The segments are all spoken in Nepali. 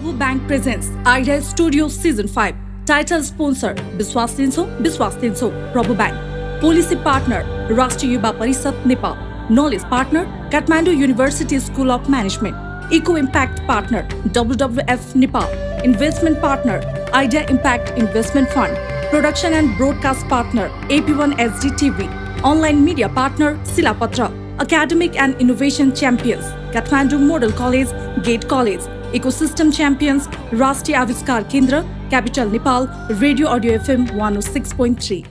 Prabhu Bank presents Idea Studio Season 5. Title sponsor Biswas Tinso, Biswas Tinso, Prabhu Bank. Policy partner Rashtriya Yuva Parishad Nepal. Knowledge partner Kathmandu University School of Management. Eco Impact partner WWF Nepal. Investment partner Idea Impact Investment Fund. Production and broadcast partner AP1 SD TV. Online media partner Silapatra. Academic and innovation champions Kathmandu Model College, Gate College. Ecosystem champions Rashtriya Aviskar Kendra, Capital Nepal, Radio Audio FM 106.3.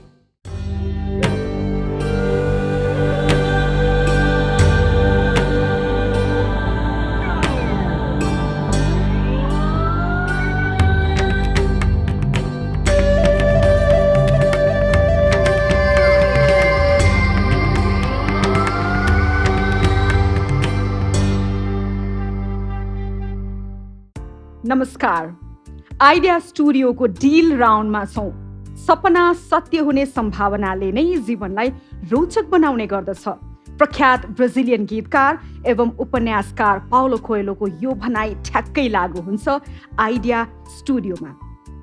नमस्कार आइडिया स्टुडियोको डील राउन्डमा छौं। सपना सत्य हुने सम्भावनाले नै जीवनलाई रोचक बनाउने गर्दछ। प्रख्यात ब्राजिलियन गीतकार एवं उपन्यासकार पाउलो कोएलोको यो भनाइ ठ्याक्कै लागू हुन्छ आइडिया स्टुडियोमा।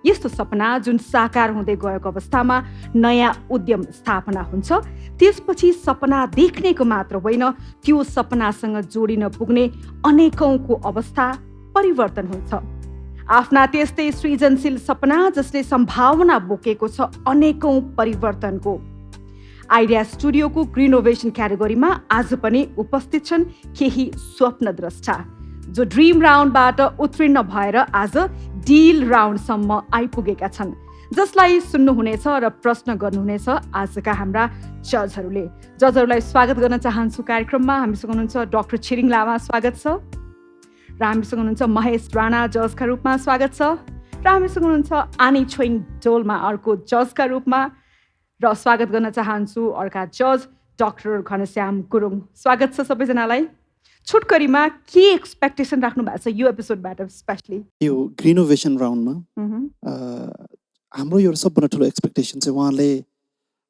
यस्तो सपना जुन साकार हुँदै गएको अवस्थामा नयाँ उद्यम स्थापना हुन्छ, त्यसपछि सपना देख्नेको मात्र होइन, त्यो सपनासँग जोडिन पुग्ने अनेकौंको अवस्था परिवर्तन हुन्छ। आफ्ना त्यस्तै सृजनशील सपना जसले सम्भावना बोकेको छ अनेकौं परिवर्तनको। आइडिया स्टुडियोको ग्रिनोभेसन क्याटेगोरीमा आज पनि उपस्थित छन् केही स्वप्नद्रष्टा जो ड्रिम राउन्डबाट उत्तीर्ण भएर आज डील राउन्डसम्म आइपुगेका छन्, जसलाई सुन्नुहुनेछ र प्रश्न गर्नुहुनेछ आजका हाम्रा जजहरूलाई स्वागत गर्न चाहन्छु। कार्यक्रममा हामीसँग हुनुहुन्छ डाक्टर छिरिङ लामा, स्वागत छ। र हामीसँग हुनुहुन्छ महेश राणा, जजका रूपमा स्वागत छ। र हामीसँग हुनुहुन्छ आनी छोइङ डोल्मा, अर्को जजका रूपमा। र स्वागत गर्न चाहन्छु अर्का जज डाक्टर घनश्याम गुरुङ, स्वागत छ सबैजनालाई। छुटकरीमा के एक्सपेक्टेसन राख्नु भएको छ यो एपिसोडबाट? स्पेशली यो ग्रिनोभेसन राउन्डमा हाम्रो यो सबभन्दा ठुलो एक्सपेक्टेसन चाहिँ उहाँले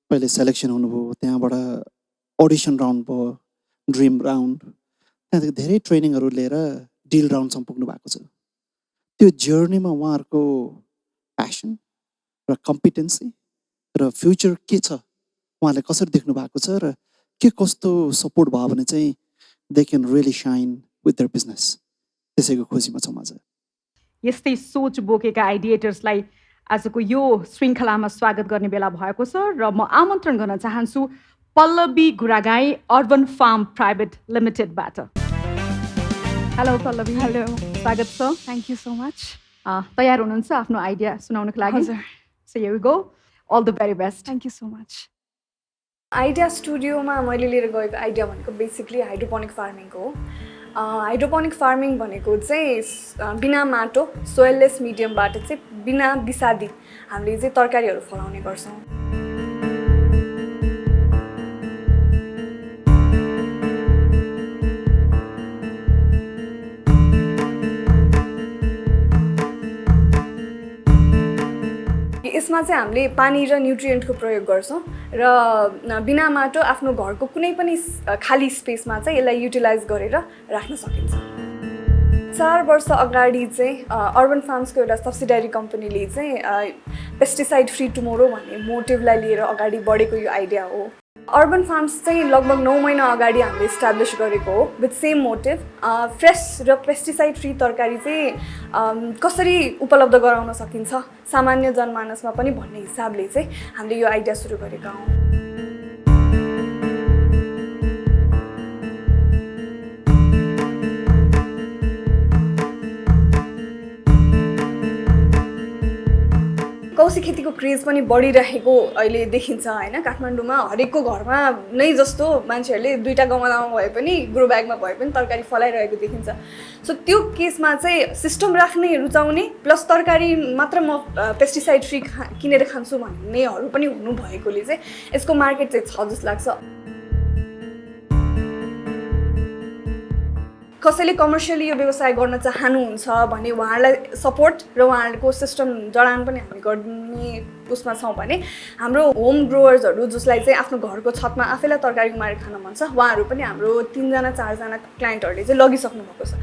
पहिले सेलेक्सन हुनुभयो, त्यहाँबाट अडिसन राउन्ड भयो, ड्रिम राउन्ड, त्यहाँदेखि धेरै ट्रेनिङहरू लिएर डिल राउन्डसम्म पुग्नु भएको छ। त्यो जर्नीमा उहाँहरूको प्यासन र कम्पिटेन्सी र फ्युचर के छ, उहाँले कसरी देख्नु भएको छ र के कस्तो सपोर्ट भयो भने चाहिँ they can really shine with their business, त्यसैको खोजीमा छौँ आज। यस्तै सोच बोकेका आइडिएटर्सलाई आजको यो श्रृङ्खलामा स्वागत गर्ने बेला भएको छ र म आमन्त्रण गर्न चाहन्छु Pallavi Guragain, urban farm private लिमिटेडबाट। हेलो पल्लवी। हेलो, स्वागत छ। Thank you so much. तयार हुनुहुन्छ आफ्नो आइडिया सुनाउनको लागि? So here we go, all the very best. Thank you so much. Idea स्टुडियोमा मैले लिएर गएको आइडिया भनेको बेसिकली हाइड्रोपोनिक फार्मिङको हो। हाइड्रोपोनिक फार्मिङ भनेको चाहिँ बिना माटो, सोइललेस मिडियमबाट चाहिँ बिना बिसादी हामीले चाहिँ तरकारीहरू फलाउने गर्छौँ। यसमा चाहिँ हामीले पानी र न्युट्रिएन्टको प्रयोग गर्छौँ र बिना माटो आफ्नो घरको कुनै पनि खाली स्पेसमा चाहिँ यसलाई युटिलाइज गरेर राख्न सकिन्छ। 4 वर्ष अगाडि चाहिँ अर्बन फार्म्सको एउटा सब्सिडियरी कम्पनीले चाहिँ पेस्टिसाइड फ्री टुमोरो भन्ने मोटिभलाई लिएर अगाडि बढेको यो आइडिया हो। अर्बन फार्म्स चाहिँ लगभग 9 महिना अगाडि हामीले इस्टाब्लिस गरेको हो विथ सेम मोटिभ। फ्रेस र पेस्टिसाइड फ्री तरकारी चाहिँ कसरी उपलब्ध गराउन सकिन्छ सामान्य जनमानसमा पनि भन्ने हिसाबले चाहिँ हामीले यो आइडिया सुरु गरेका हौँ। कौशी खेतीको क्रेज पनि बढिरहेको अहिले देखिन्छ हैन। काठमाडौँमा हरेकको घरमा नै जस्तो मान्छेहरूले 2टा गमलामा भए पनि ग्रो ब्यागमा भए पनि तरकारी फलाइरहेको देखिन्छ। सो त्यो केसमा चाहिँ सिस्टम राख्ने रुचाउने प्लस तरकारी मात्र म पेस्टिसाइड फ्री किनेर खान्छु भन्नेहरू पनि हुनु भएकोले चाहिँ यसको मार्केट चाहिँ छ जस्तो लाग्छ। कसैले कमर्सियली यो व्यवसाय गर्न चाहनुहुन्छ भने उहाँहरूलाई सपोर्ट र उहाँहरूको सिस्टम जडान पनि हामी गर्ने उसमा छौँ भने हाम्रो होम ग्रोवर्सहरू जसलाई चाहिँ आफ्नो घरको छतमा आफैलाई तरकारी उमारेर खान मन छ, उहाँहरू पनि हाम्रो 3 जना 4 जना क्लाइन्टहरूले चाहिँ लगिसक्नु भएको छ।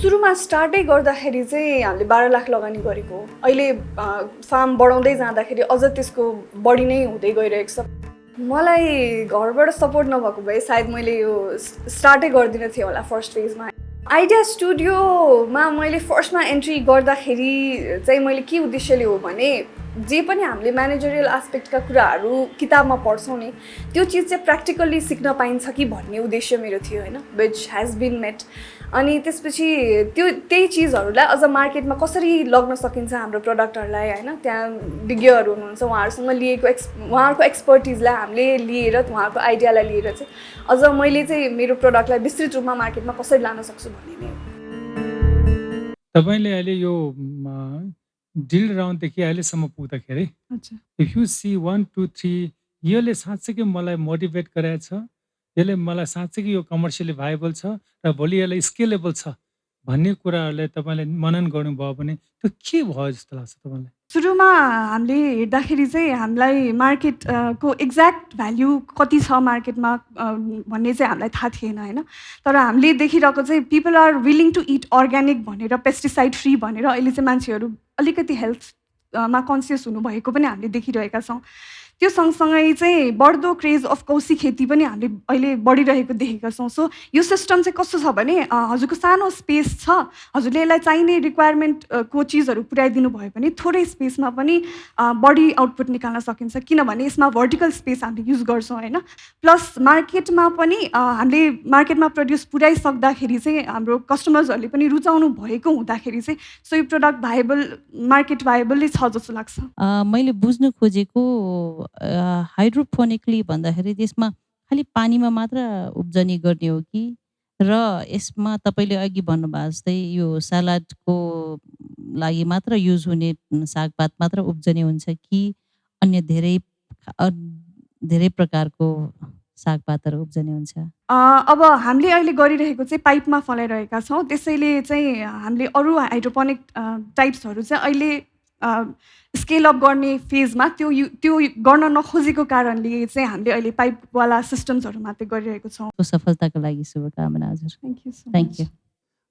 सुरुमा स्टार्टै गर्दाखेरि चाहिँ हामीले 12 लाख लगानी गरेको हो। अहिले फार्म बढाउँदै जाँदाखेरि अझ त्यसको बढी नै हुँदै गइरहेको छ। मलाई घरबाट सपोर्ट नभएको भए सायद मैले यो स्टार्टै गर्दिनँ थिएँ होला फर्स्ट फेजमा। आइडिया स्टुडियोमा मैले फर्स्टमा एन्ट्री गर्दाखेरि चाहिँ मैले के उद्देश्यले हो भने जे पनि हामीले म्यानेजरियल एस्पेक्टका कुराहरू किताबमा पढ्छौँ नि त्यो चिज चाहिँ प्र्याक्टिकल्ली सिक्न पाइन्छ कि भन्ने उद्देश्य मेरो थियो होइन, विच हेज बिन मेट। अनि त्यसपछि त्यही चिजहरूलाई अझ मार्केटमा कसरी लग्न सकिन्छ हाम्रो प्रडक्टहरूलाई होइन, त्यहाँ विज्ञहरू हुनुहुन्छ उहाँहरूसँग लिएको उहाँहरूको एक्सपर्टिजलाई हामीले लिएर उहाँहरूको आइडियालाई लिएर चाहिँ अझ मैले चाहिँ मेरो प्रडक्टलाई विस्तृत रूपमा मार्केटमा कसरी लान सक्छु भन्ने नै हो। तपाईँले अहिले यो डिल राउन्डदेखि अहिलेसम्म पुग्दाखेरि इफ यु सी 1 2 3 यसले साँच्चै मलाई मोटिभेट गराएको छ, यसले मलाई साँच्चै यो कमर्सियली भाइबल छ र भोलि यसलाई स्केलेबल छ भन्ने कुराहरूलाई तपाईँले मनन गर्नुभयो भने त्यो के भयो जस्तो लाग्छ तपाईँलाई? सुरुमा हामीले हेर्दाखेरि चाहिँ हामीलाई मार्केटको एक्ज्याक्ट भ्याल्यु कति छ मार्केटमा भन्ने चाहिँ हामीलाई थाहा थिएन होइन। तर हामीले देखिरहेको चाहिँ people are willing to it organic भनेर, पेस्टिसाइड फ्री भनेर अहिले चाहिँ मान्छेहरू अलिकति हेल्थमा कन्सियस हुनुभएको पनि हामीले देखिरहेका छौँ। त्यो सँगसँगै चाहिँ बढ्दो क्रेज अफ कौशी खेती पनि हामीले अहिले बढिरहेको देखेका छौँ। सो यो सिस्टम चाहिँ कस्तो छ भने हजुरको सानो स्पेस छ, हजुरले यसलाई चाहिने रिक्वायरमेन्टको चिजहरू पुर्याइदिनु भयो भने थोरै स्पेसमा पनि बढी आउटपुट निकाल्न सकिन्छ, किनभने यसमा भर्टिकल स्पेस हामीले युज गर्छौँ होइन। प्लस मार्केटमा पनि हामीले मार्केटमा प्रड्युस पुर्याइसक्दाखेरि चाहिँ हाम्रो कस्टमर्सहरूले पनि रुचाउनु भएको हुँदाखेरि चाहिँ सो यो प्रडक्ट भाइबल, मार्केट भाइबलै छ जस्तो लाग्छ। मैले बुझ्नु खोजेको हाइड्रोपोनिकली भन्दाखेरि त्यसमा खालि पानीमा मात्र उब्जनी गर्ने हो कि, र यसमा तपाईँले अघि भन्नुभएको जस्तै यो सलाडको लागि मात्र युज हुने सागपात मात्र उब्जनी हुन्छ कि अन्य धेरै प्रकारको सागपातहरू उब्जनी हुन्छ? अब हामीले अहिले गरिरहेको चाहिँ पाइपमा फलाइरहेका छौँ, त्यसैले चाहिँ हामीले अरू हाइड्रोपोनिक टाइप्सहरू चाहिँ अहिले स्केल अप गर्ने फेजमा त्यो गर्न नखोजेको कारणले चाहिँ हामीले अहिले पाइपवाला सिस्टम्सहरू मात्रै गरिरहेको छौँ। सफलताको लागि शुभकामना हजुर। Thank you.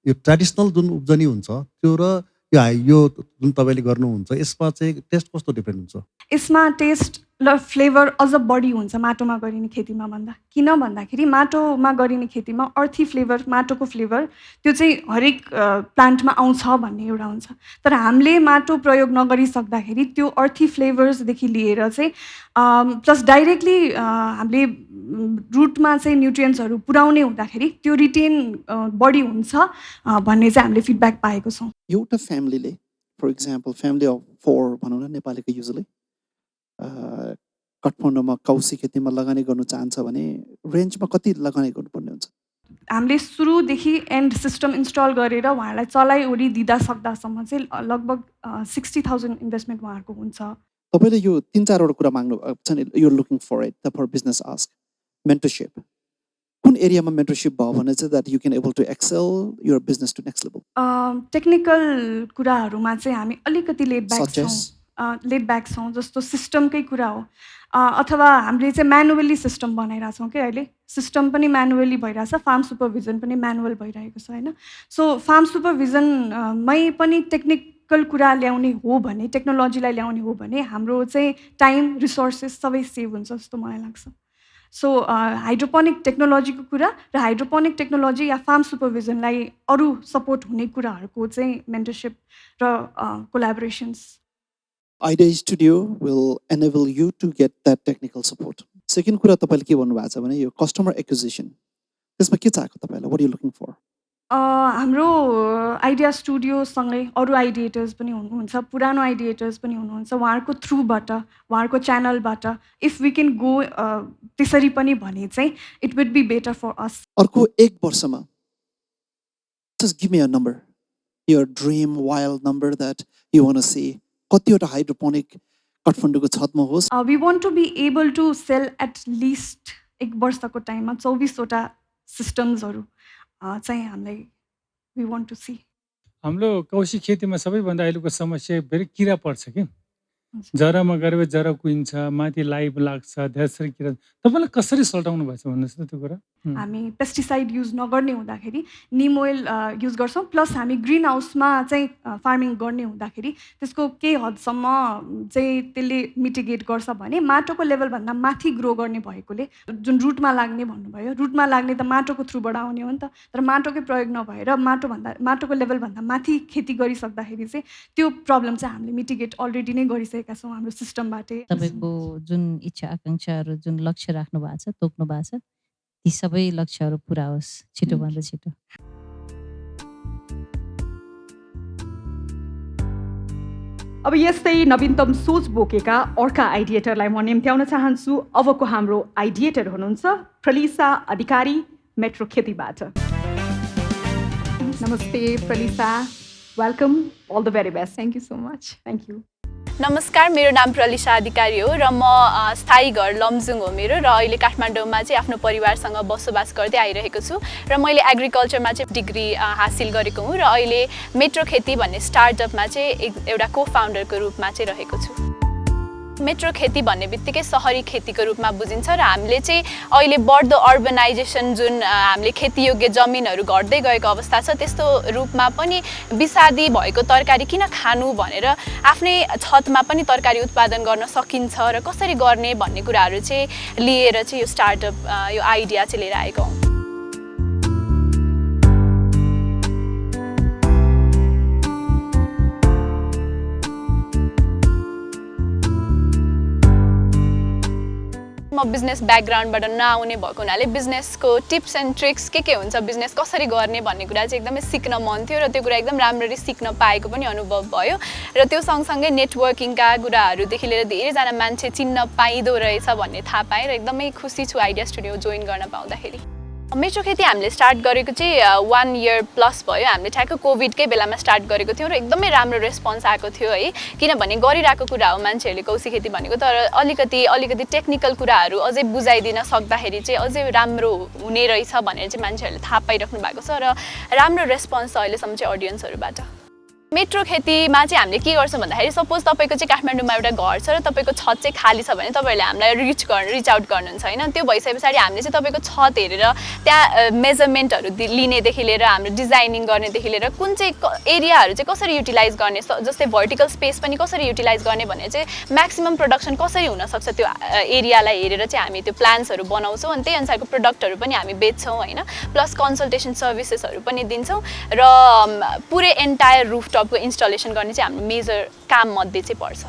यो ट्रेडिसनल जुन उब्जनी हुन्छ त्यो र यो जुन तपाईँले गर्नुहुन्छ यसमा चाहिँ टेस्ट कस्तो डिफ्रेन्ट हुन्छ? यसमा टेस्ट र फ्लेभर अझ बढी हुन्छ माटोमा गरिने खेतीमा भन्दा। किन भन्दाखेरि माटोमा गरिने खेतीमा अर्थी फ्लेभर, माटोको फ्लेभर त्यो चाहिँ हरेक प्लान्टमा आउँछ भन्ने एउटा हुन्छ। तर हामीले माटो प्रयोग नगरिसक्दाखेरि त्यो अर्थी फ्लेभर्सदेखि लिएर चाहिँ प्लस डाइरेक्टली हामीले रुटमा चाहिँ न्युट्रियन्ट्सहरू पुर्याउने हुँदाखेरि त्यो रिटेन बढी हुन्छ भन्ने चाहिँ हामीले फिडब्याक पाएको छौँ। एउटा फ्यामिलीले फर इक्जाम्पल फ्यामिली अफ 4 भनौँ न नेपालीको युजली काठमाडौँमा कौशी खेतीमा लगानी गर्नु चाहन्छ भने रेन्जमा कति लगानी गर्नुपर्ने हुन्छ? हामीले सुरुदेखि एन्ड सिस्टम इन्स्टल गरेर उहाँहरूलाई चलाइओरी दिँदा सक्दासम्म चाहिँ लगभग 60,000 इन्भेस्टमेन्ट उहाँहरूको हुन्छ। तपाईँले यो 3-4वटा कुरा माग्नु छ नि, you are looking for it for business ask mentorship. कुन एरियामा मेन्टरसिप भयो भने चाहिँ that you can able to excel your business to next level? Technical कुराहरूमा चाहिँ हामी अलिकति लेट ब्याक छौँ जस्तो सिस्टमकै कुरा हो, अथवा हामीले चाहिँ म्यानुअली सिस्टम बनाइरहेको छौँ कि अहिले सिस्टम पनि म्यानुअली भइरहेछ, फार्म सुपरभिजन पनि म्यानुअल भइरहेको छ होइन। सो फार्म सुपरभिजनमै पनि टेक्निकल कुरा ल्याउने हो भने, टेक्नोलोजीलाई ल्याउने हो भने हाम्रो चाहिँ टाइम, रिसोर्सेस सबै सेभ हुन्छ जस्तो मलाई लाग्छ। सो हाइड्रोपोनिक टेक्नोलोजीको कुरा र हाइड्रोपोनिक टेक्नोलोजी या फार्म सुपरभिजनलाई अरू सपोर्ट हुने कुराहरूको चाहिँ मेन्टरसिप र collaborations. Idea Studio will enable you to get that technical support. Second कुरा तपाईँले के भन्नुभएको छ भने यो कस्टमर एक्विजिसन, त्यसमा के चाहेको तपाईँलाई? What are you looking for? हाम्रो आइडिया स्टुडियोसँगै अरू आइडिएटर्स पनि हुनुहुन्छ, पुरानो आइडिएटर्स पनि हुनुहुन्छ, उहाँहरूको थ्रुबाट, उहाँहरूको च्यानलबाट इफ वी क्यान गो त्यसरी पनि भने चाहिँ it would be better for us. अर्को 1 वर्षमा just give me a number, your dream wild number that you want to see. कतिवटा हाइड्रोपोनिक काठमाडौँको छतमा होस्? We want to be able to sell at least 1 वर्षको टाइममा 24वटा सिस्टम्सहरू चाहिँ हामीलाई वी वान्ट टु सी। हाम्रो कौशी खेतीमा सबैभन्दा अहिलेको समस्या फेरि किरा पर्छ कि, जरामा गएर जरा कुहिन्छ, माथि लाइभ लाग्छ, धेरै किरा। तपाईँलाई कसरी सल्टाउनु भएको छ भन्नुहोस् त त्यो कुरा? हामी पेस्टिसाइड युज नगर्ने हुँदाखेरि निम ओइल युज गर्छौँ, प्लस हामी ग्रिन हाउसमा चाहिँ फार्मिङ गर्ने हुँदाखेरि त्यसको केही हदसम्म चाहिँ त्यसले मिटिगेट गर्छ भने माटोको लेभलभन्दा माथि ग्रो गर्ने भएकोले जुन रुटमा लाग्ने भन्नुभयो, रुटमा लाग्ने त माटोको थ्रुबाट आउने हो नि त, तर माटोकै प्रयोग नभएर माटोको लेभलभन्दा माथि खेती गरिसक्दाखेरि चाहिँ त्यो प्रब्लम चाहिँ हामीले मिटिगेट अलरेडी नै गरिसकेका छौँ हाम्रो सिस्टमबाटै। तपाईँको जुन इच्छा आकाङ्क्षाहरू जुन लक्ष्य राख्नु भएको छ, तोक्नु भएको छ, ती सबै लक्ष्यहरू पुरा होस् छिटोभन्दा छिटो। अब यस्तै नवीनतम सोच बोकेका अर्का आइडिएटरलाई म निम्त्याउन चाहन्छु। अबको हाम्रो आइडिएटर हुनुहुन्छ प्रलिसा अधिकारी, मेट्रो खेतीबाट। नमस्ते Pralisa, welcome, all the very best. Thank you so much. Thank you. नमस्कार, मेरो नाम प्रलिसा अधिकारी हो र म स्थायी घर लमजुङ हो मेरो, र अहिले काठमाडौँमा चाहिँ आफ्नो परिवारसँग बसोबास गर्दै आइरहेको छु र मैले एग्रिकल्चरमा चाहिँ डिग्री हासिल गरेको हुँ र अहिले मेट्रो खेती भन्ने स्टार्टअपमा चाहिँ एउटा को फाउन्डरको रूपमा चाहिँ रहेको छु। मेट्रो खेती भन्ने बित्तिकै सहरी खेतीको रूपमा बुझिन्छ र हामीले चाहिँ अहिले बढ्दो अर्बनाइजेसन जुन हामीले खेतीयोग्य जमिनहरू घट्दै गएको अवस्था छ, त्यस्तो रूपमा पनि विषादी भएको तरकारी किन खानु भनेर आफ्नै छतमा पनि तरकारी उत्पादन गर्न सकिन्छ र कसरी गर्ने भन्ने कुराहरू चाहिँ लिएर चाहिँ यो स्टार्टअप यो आइडिया चाहिँ लिएर आएको हौँ। म बिजनेस ब्याकग्राउन्डबाट नआउने भएको हुनाले बिजनेसको टिप्स एन्ड ट्रिक्स के हुन्छ, बिजनेस कसरी गर्ने भन्ने कुरा चाहिँ एकदमै सिक्न मन थियो र त्यो कुरा एकदम राम्ररी सिक्न पाएको पनि अनुभव भयो र त्यो सँगसँगै नेटवर्किङका कुराहरूदेखि लिएर धेरैजना मान्छे चिन्न पाइँदो रहेछ भन्ने थाहा पाएँ र एकदमै खुसी छु आइडिया स्टुडियो जोइन गर्न पाउँदाखेरि। मेट्रो खेती हामीले स्टार्ट गरेको चाहिँ 1 इयर प्लस भयो। हामीले ठ्याक्क कोभिडकै बेलामा स्टार्ट गरेको थियौँ र एकदमै राम्रो रेस्पोन्स आएको थियो है, किनभने गरिरहेको कुरा हो मान्छेहरूले कौशी खेती भनेको, तर अलिकति टेक्निकल कुराहरू अझै बुझाइदिन सक्दाखेरि चाहिँ अझै राम्रो हुने रहेछ भनेर चाहिँ मान्छेहरूले थाहा पाइराख्नु भएको छ र राम्रो रेस्पोन्स छ अहिलेसम्म चाहिँ अडियन्सहरूबाट। मेट्रो खेतीमा चाहिँ हामीले के गर्छौँ भन्दाखेरि सपोज तपाईँको चाहिँ काठमाडौँमा एउटा घर छ र तपाईँको छत चाहिँ खाली छ भने तपाईँहरूले हामीलाई रिच आउट गर्नुहुन्छ होइन। त्यो भइसके पछाडि हामीले चाहिँ तपाईँको छत हेरेर त्यहाँ मेजरमेन्टहरू लिनेदेखि लिएर हाम्रो डिजाइनिङ गर्नेदेखि लिएर कुन चाहिँ एरियाहरू चाहिँ कसरी युटिलाइज गर्ने, जस्तै भर्टिकल स्पेस पनि कसरी युटिलाइज गर्ने भने चाहिँ म्याक्सिमम प्रोडक्सन कसरी हुनसक्छ त्यो एरियालाई हेरेर चाहिँ हामी त्यो प्लान्सहरू बनाउँछौँ अनि त्यही अनुसारको प्रोडक्टहरू पनि हामी बेच्छौँ होइन। प्लस कन्सल्टेसन सर्भिसेसहरू पनि दिन्छौँ र पुरै एन्टायर रुफटप को इन्स्टलेसन गर्ने चाहिँ हाम्रो मेजर काम मध्ये चाहिँ पर्छ।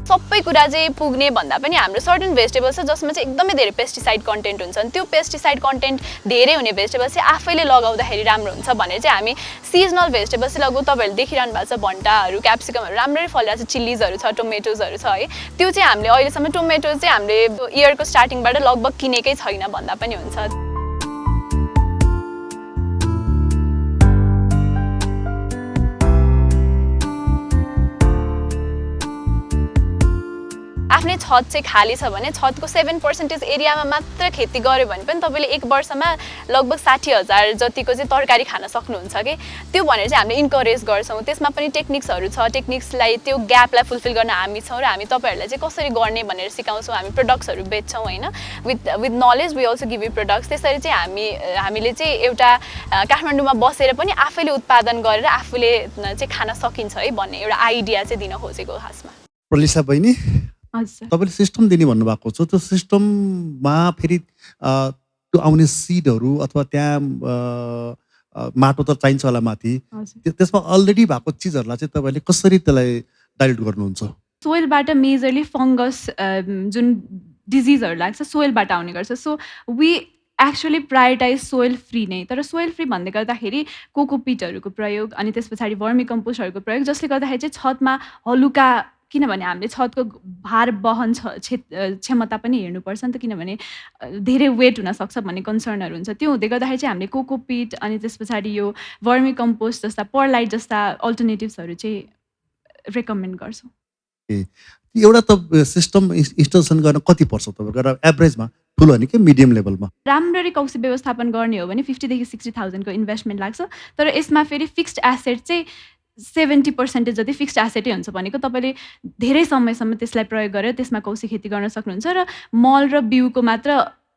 सबै कुरा चाहिँ पुग्ने भन्दा पनि हाम्रो सर्टेन भेजिटेबल्स छ जसमा चाहिँ एकदमै धेरै पेस्टिसाइड कन्टेन्ट हुन्छ अनि त्यो पेस्टिसाइड कन्टेन्ट धेरै हुने भेजिटेबल्स चाहिँ आफैले लगाउँदाखेरि राम्रो हुन्छ भनेर चाहिँ हामी सिजनल भेजिटेबल्स चाहिँ लगाउँ। तपाईँहरूले देखिरहनु भएको छ भन्टाहरू, क्याप्सिकमहरू राम्ररी फलिरहेको छ, चिल्लिजहरू छ, टोमेटोजहरू छ है। त्यो चाहिँ हामीले अहिलेसम्म टोमेटो चाहिँ हामीले इयरको स्टार्टिङबाट लगभग किनेकै छैन भन्दा पनि हुन्छ। आफ्नै छत चाहिँ खाली छ भने छतको 7% एरियामा मात्र खेती गर्यो भने पनि तपाईँले एक वर्षमा लगभग 60,000 जतिको चाहिँ तरकारी खान सक्नुहुन्छ कि। त्यो भनेर चाहिँ हामीले इन्करेज गर्छौँ। त्यसमा पनि टेक्निक्सहरू छ, टेक्निक्सलाई त्यो ग्यापलाई फुलफिल गर्न हामी छौँ र हामी तपाईँहरूलाई चाहिँ कसरी गर्ने भनेर सिकाउँछौँ। हामी प्रडक्ट्सहरू बेच्छौँ होइन, with knowledge we also give you products. त्यसरी चाहिँ हामीले चाहिँ एउटा काठमाडौँमा बसेर पनि आफैले उत्पादन गरेर आफूले चाहिँ खान सकिन्छ है भन्ने एउटा आइडिया चाहिँ दिन खोजेको खासमा। प्रलिसा बहिनी, तपाईँले सिस्टम दिने भन्नुभएको छ, त्यो सिस्टममा फेरि त्यो आउने सिडहरू अथवा त्यहाँ माटो त चाहिन्छ होला माथि, त्यसमा अलरेडी भएको चिजहरूलाई चाहिँ तपाईँले कसरी त्यसलाई डाइल्युट गर्नुहुन्छ? सोइलबाट मेजरली फङ्गस जुन डिजिजहरू लाग्छ सोइलबाट आउने गर्छ। So we actually prioritise soil free नै। तर सोइल फ्री भन्दै गर्दाखेरि कोकोपिटहरूको प्रयोग अनि त्यस पछाडि भर्मी कम्पोस्टहरूको प्रयोग, जसले गर्दाखेरि चाहिँ छतमा हलुका, किनभने हामीले छतको भार वहन क्षमता पनि हेर्नुपर्छ नि त, किनभने धेरै वेट हुनसक्छ भन्ने कन्सर्नहरू हुन्छ। त्यो हुँदै गर्दाखेरि चाहिँ हामीले कोकोपिट अनि त्यस पछाडि यो भर्मी कम्पोस्ट जस्ता परलाइट जस्ता अल्टरनेटिभ्सहरू चाहिँ रेकमेन्ड गर्छौँ। एउटा त सिस्टम इन्स्टलेसन गर्न कति पर्छ तपाईँको एभरेजमा? ठुलो हो नि कि मिडियम लेभलमा? राम्ररी कौशी व्यवस्थापन गर्ने हो भने 50,000 देखि 60,000 को इन्भेस्टमेन्ट लाग्छ। तर यसमा फेरि फिक्स्ड एसेट चाहिँ 70% जति फिक्स्ड एसेटै हुन्छ भनेको तपाईँले धेरै समयसम्म त्यसलाई प्रयोग गरेर त्यसमा कौशी खेती गर्न सक्नुहुन्छ र मल र बिउको मात्र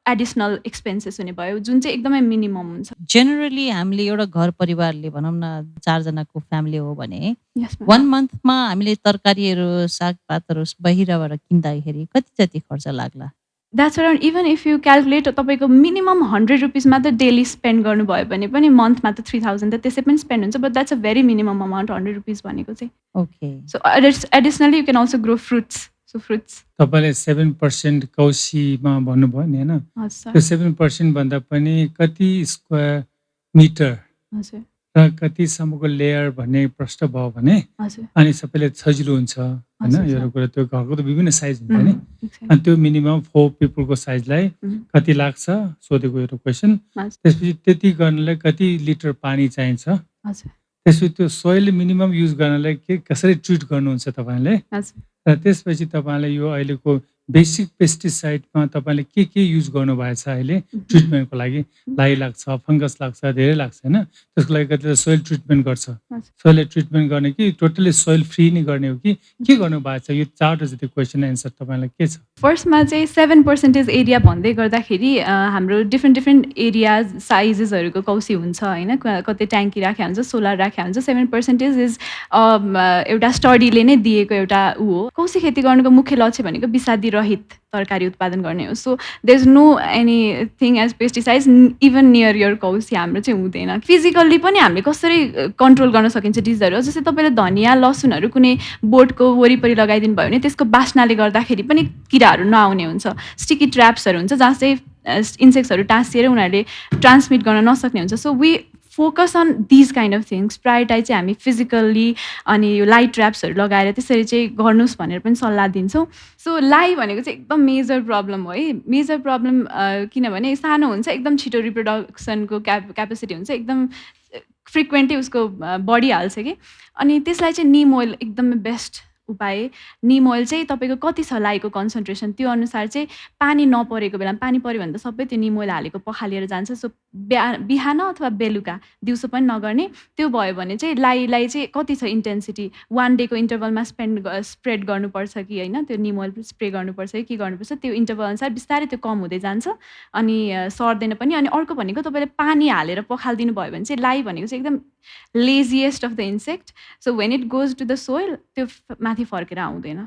एडिसनल एक्सपेन्सेस हुने भयो जुन चाहिँ एकदमै मिनिमम हुन्छ। जेनरली हामीले एउटा घर परिवारले भनौँ न 4 जनाको फ्यामिली हो भने Yes, ma'am. 1 मन्थमा हामीले तरकारीहरू सागपातहरू बाहिरबाट किन्दाखेरि कति जति खर्च लाग्ला? That's around even if you calculate तपाईँको मिनिमम 100 रुपिस मात्र डेली स्पेन्ड गर्नुभयो भने पनि मन्थमा त 3000 त त्यसै पनि स्पेन्ड हुन्छ, but that's a very minimum amount 100 rupees भनेको चाहिँ। Okay. So additionally you can also grow fruits. So fruits तपाईँले 7% कौशीमा भन्नुभयो नि होइन, हजुर त्यो 7% भन्दा पनि कति स्क्वायर मिटर हजुर र कतिसम्मको लेयर भन्ने प्रश्न भयो भने हजुर अनि सबैले सजिलो हुन्छ होइन। हजुर, यो कुरा त्यो घरको त विभिन्न साइज हुन्छ नि, exactly. अनि त्यो मिनिमम 4 पिपलको साइजलाई कति लाग्छ सोधेको एउटा क्वेसन। हजुर त्यसपछि त्यति गर्नलाई कति लिटर पानी चाहिन्छ, हजुर त्यसपछि त्यो सोइल मिनिमम युज गर्नलाई कसरी ट्रिट गर्नुहुन्छ तपाईँले, हजुर र त्यसपछि तपाईँले यो अहिलेको बेसिक पेस्टिसाइडमा तपाईँले के युज गर्नुभएछ अहिले ट्रिटमेन्टको लागि? लाई लाग्छ, फङ्गस लाग्छ, धेरै लाग्छ होइन, त्यसको लागि कतिले सोइल ट्रिटमेन्ट गर्छ। सोइल ट्रिटमेन्ट गर्ने कि टोटली सोइल फ्री नै गर्ने हो कि के गर्नुभएको छ? यो 4 जति क्वेसन एन्सर तपाईँलाई के छ? फर्स्टमा चाहिँ 7% एरिया भन्दै गर्दाखेरि हाम्रो डिफ्रेन्ट एरियाज साइजेसहरूको कौसी हुन्छ होइन। कतै ट्याङ्की राखेको हुन्छ, सोलर राखेको हुन्छ। 7% इज एउटा स्टडीले नै दिएको एउटा हो। कौसी खेती गर्नुको मुख्य लक्ष्य भनेको विषादी रहित तरकारी उत्पादन गर्ने हो। So there is no anything as pesticides even near your कौसी हाम्रो चाहिँ हुँदैन। फिजिकल्ली पनि हामीले कसरी कन्ट्रोल गर्न सकिन्छ डिजहरू, जस्तै तपाईँले धनियाँ लसुनहरू कुनै बोटको वरिपरि लगाइदिनु भयो भने त्यसको बास्नाले गर्दाखेरि पनि किराहरू नआउने हुन्छ। स्टिकी ट्र्याप्सहरू हुन्छ जहाँ चाहिँ इन्सेक्ट्सहरू टाँसिएर उनीहरूले ट्रान्समिट गर्न नसक्ने हुन्छ। So we focus on these kind of things. Prioritise चाहिँ हामी फिजिकल्ली अनि यो लाइट ट्र्याप्सहरू लगाएर त्यसरी चाहिँ गर्नुहोस् भनेर पनि सल्लाह दिन्छौँ। सो लाई भनेको चाहिँ एकदम मेजर प्रब्लम हो है। मेजर प्रब्लम किनभने सानो हुन्छ, एकदम छिटो रिप्रोडक्सनको क्यापेसिटी हुन्छ, एकदम फ्रिक्वेन्टली उसको बढिहाल्छ कि। अनि त्यसलाई चाहिँ निम ओइल एकदमै बेस्ट उपाय। निम ओइल चाहिँ तपाईँको कति छ लाईको कन्सन्ट्रेसन त्यो अनुसार चाहिँ पानी नपरेको बेलामा, पानी पऱ्यो भने त सबै त्यो निम ओइल हालेको पखालिएर जान्छ। सो बिहान अथवा बेलुका, दिउँसो पनि नगर्ने। त्यो भयो भने चाहिँ लाईलाई चाहिँ कति छ इन्टेन्सिटी 1 डेको इन्टरभलमा स्प्रेड गर्नुपर्छ कि होइन, त्यो निम ओइल स्प्रे गर्नुपर्छ कि के गर्नुपर्छ, त्यो इन्टरभल अनुसार बिस्तारै त्यो कम हुँदै जान्छ अनि सर्दैन पनि। अनि अर्को भनेको तपाईँले पानी हालेर पखालिदिनु भयो भने चाहिँ लाई भनेको चाहिँ एकदम laziest of the insect. So when it goes to the soil त्यो माथि फर्केर आउँदैन।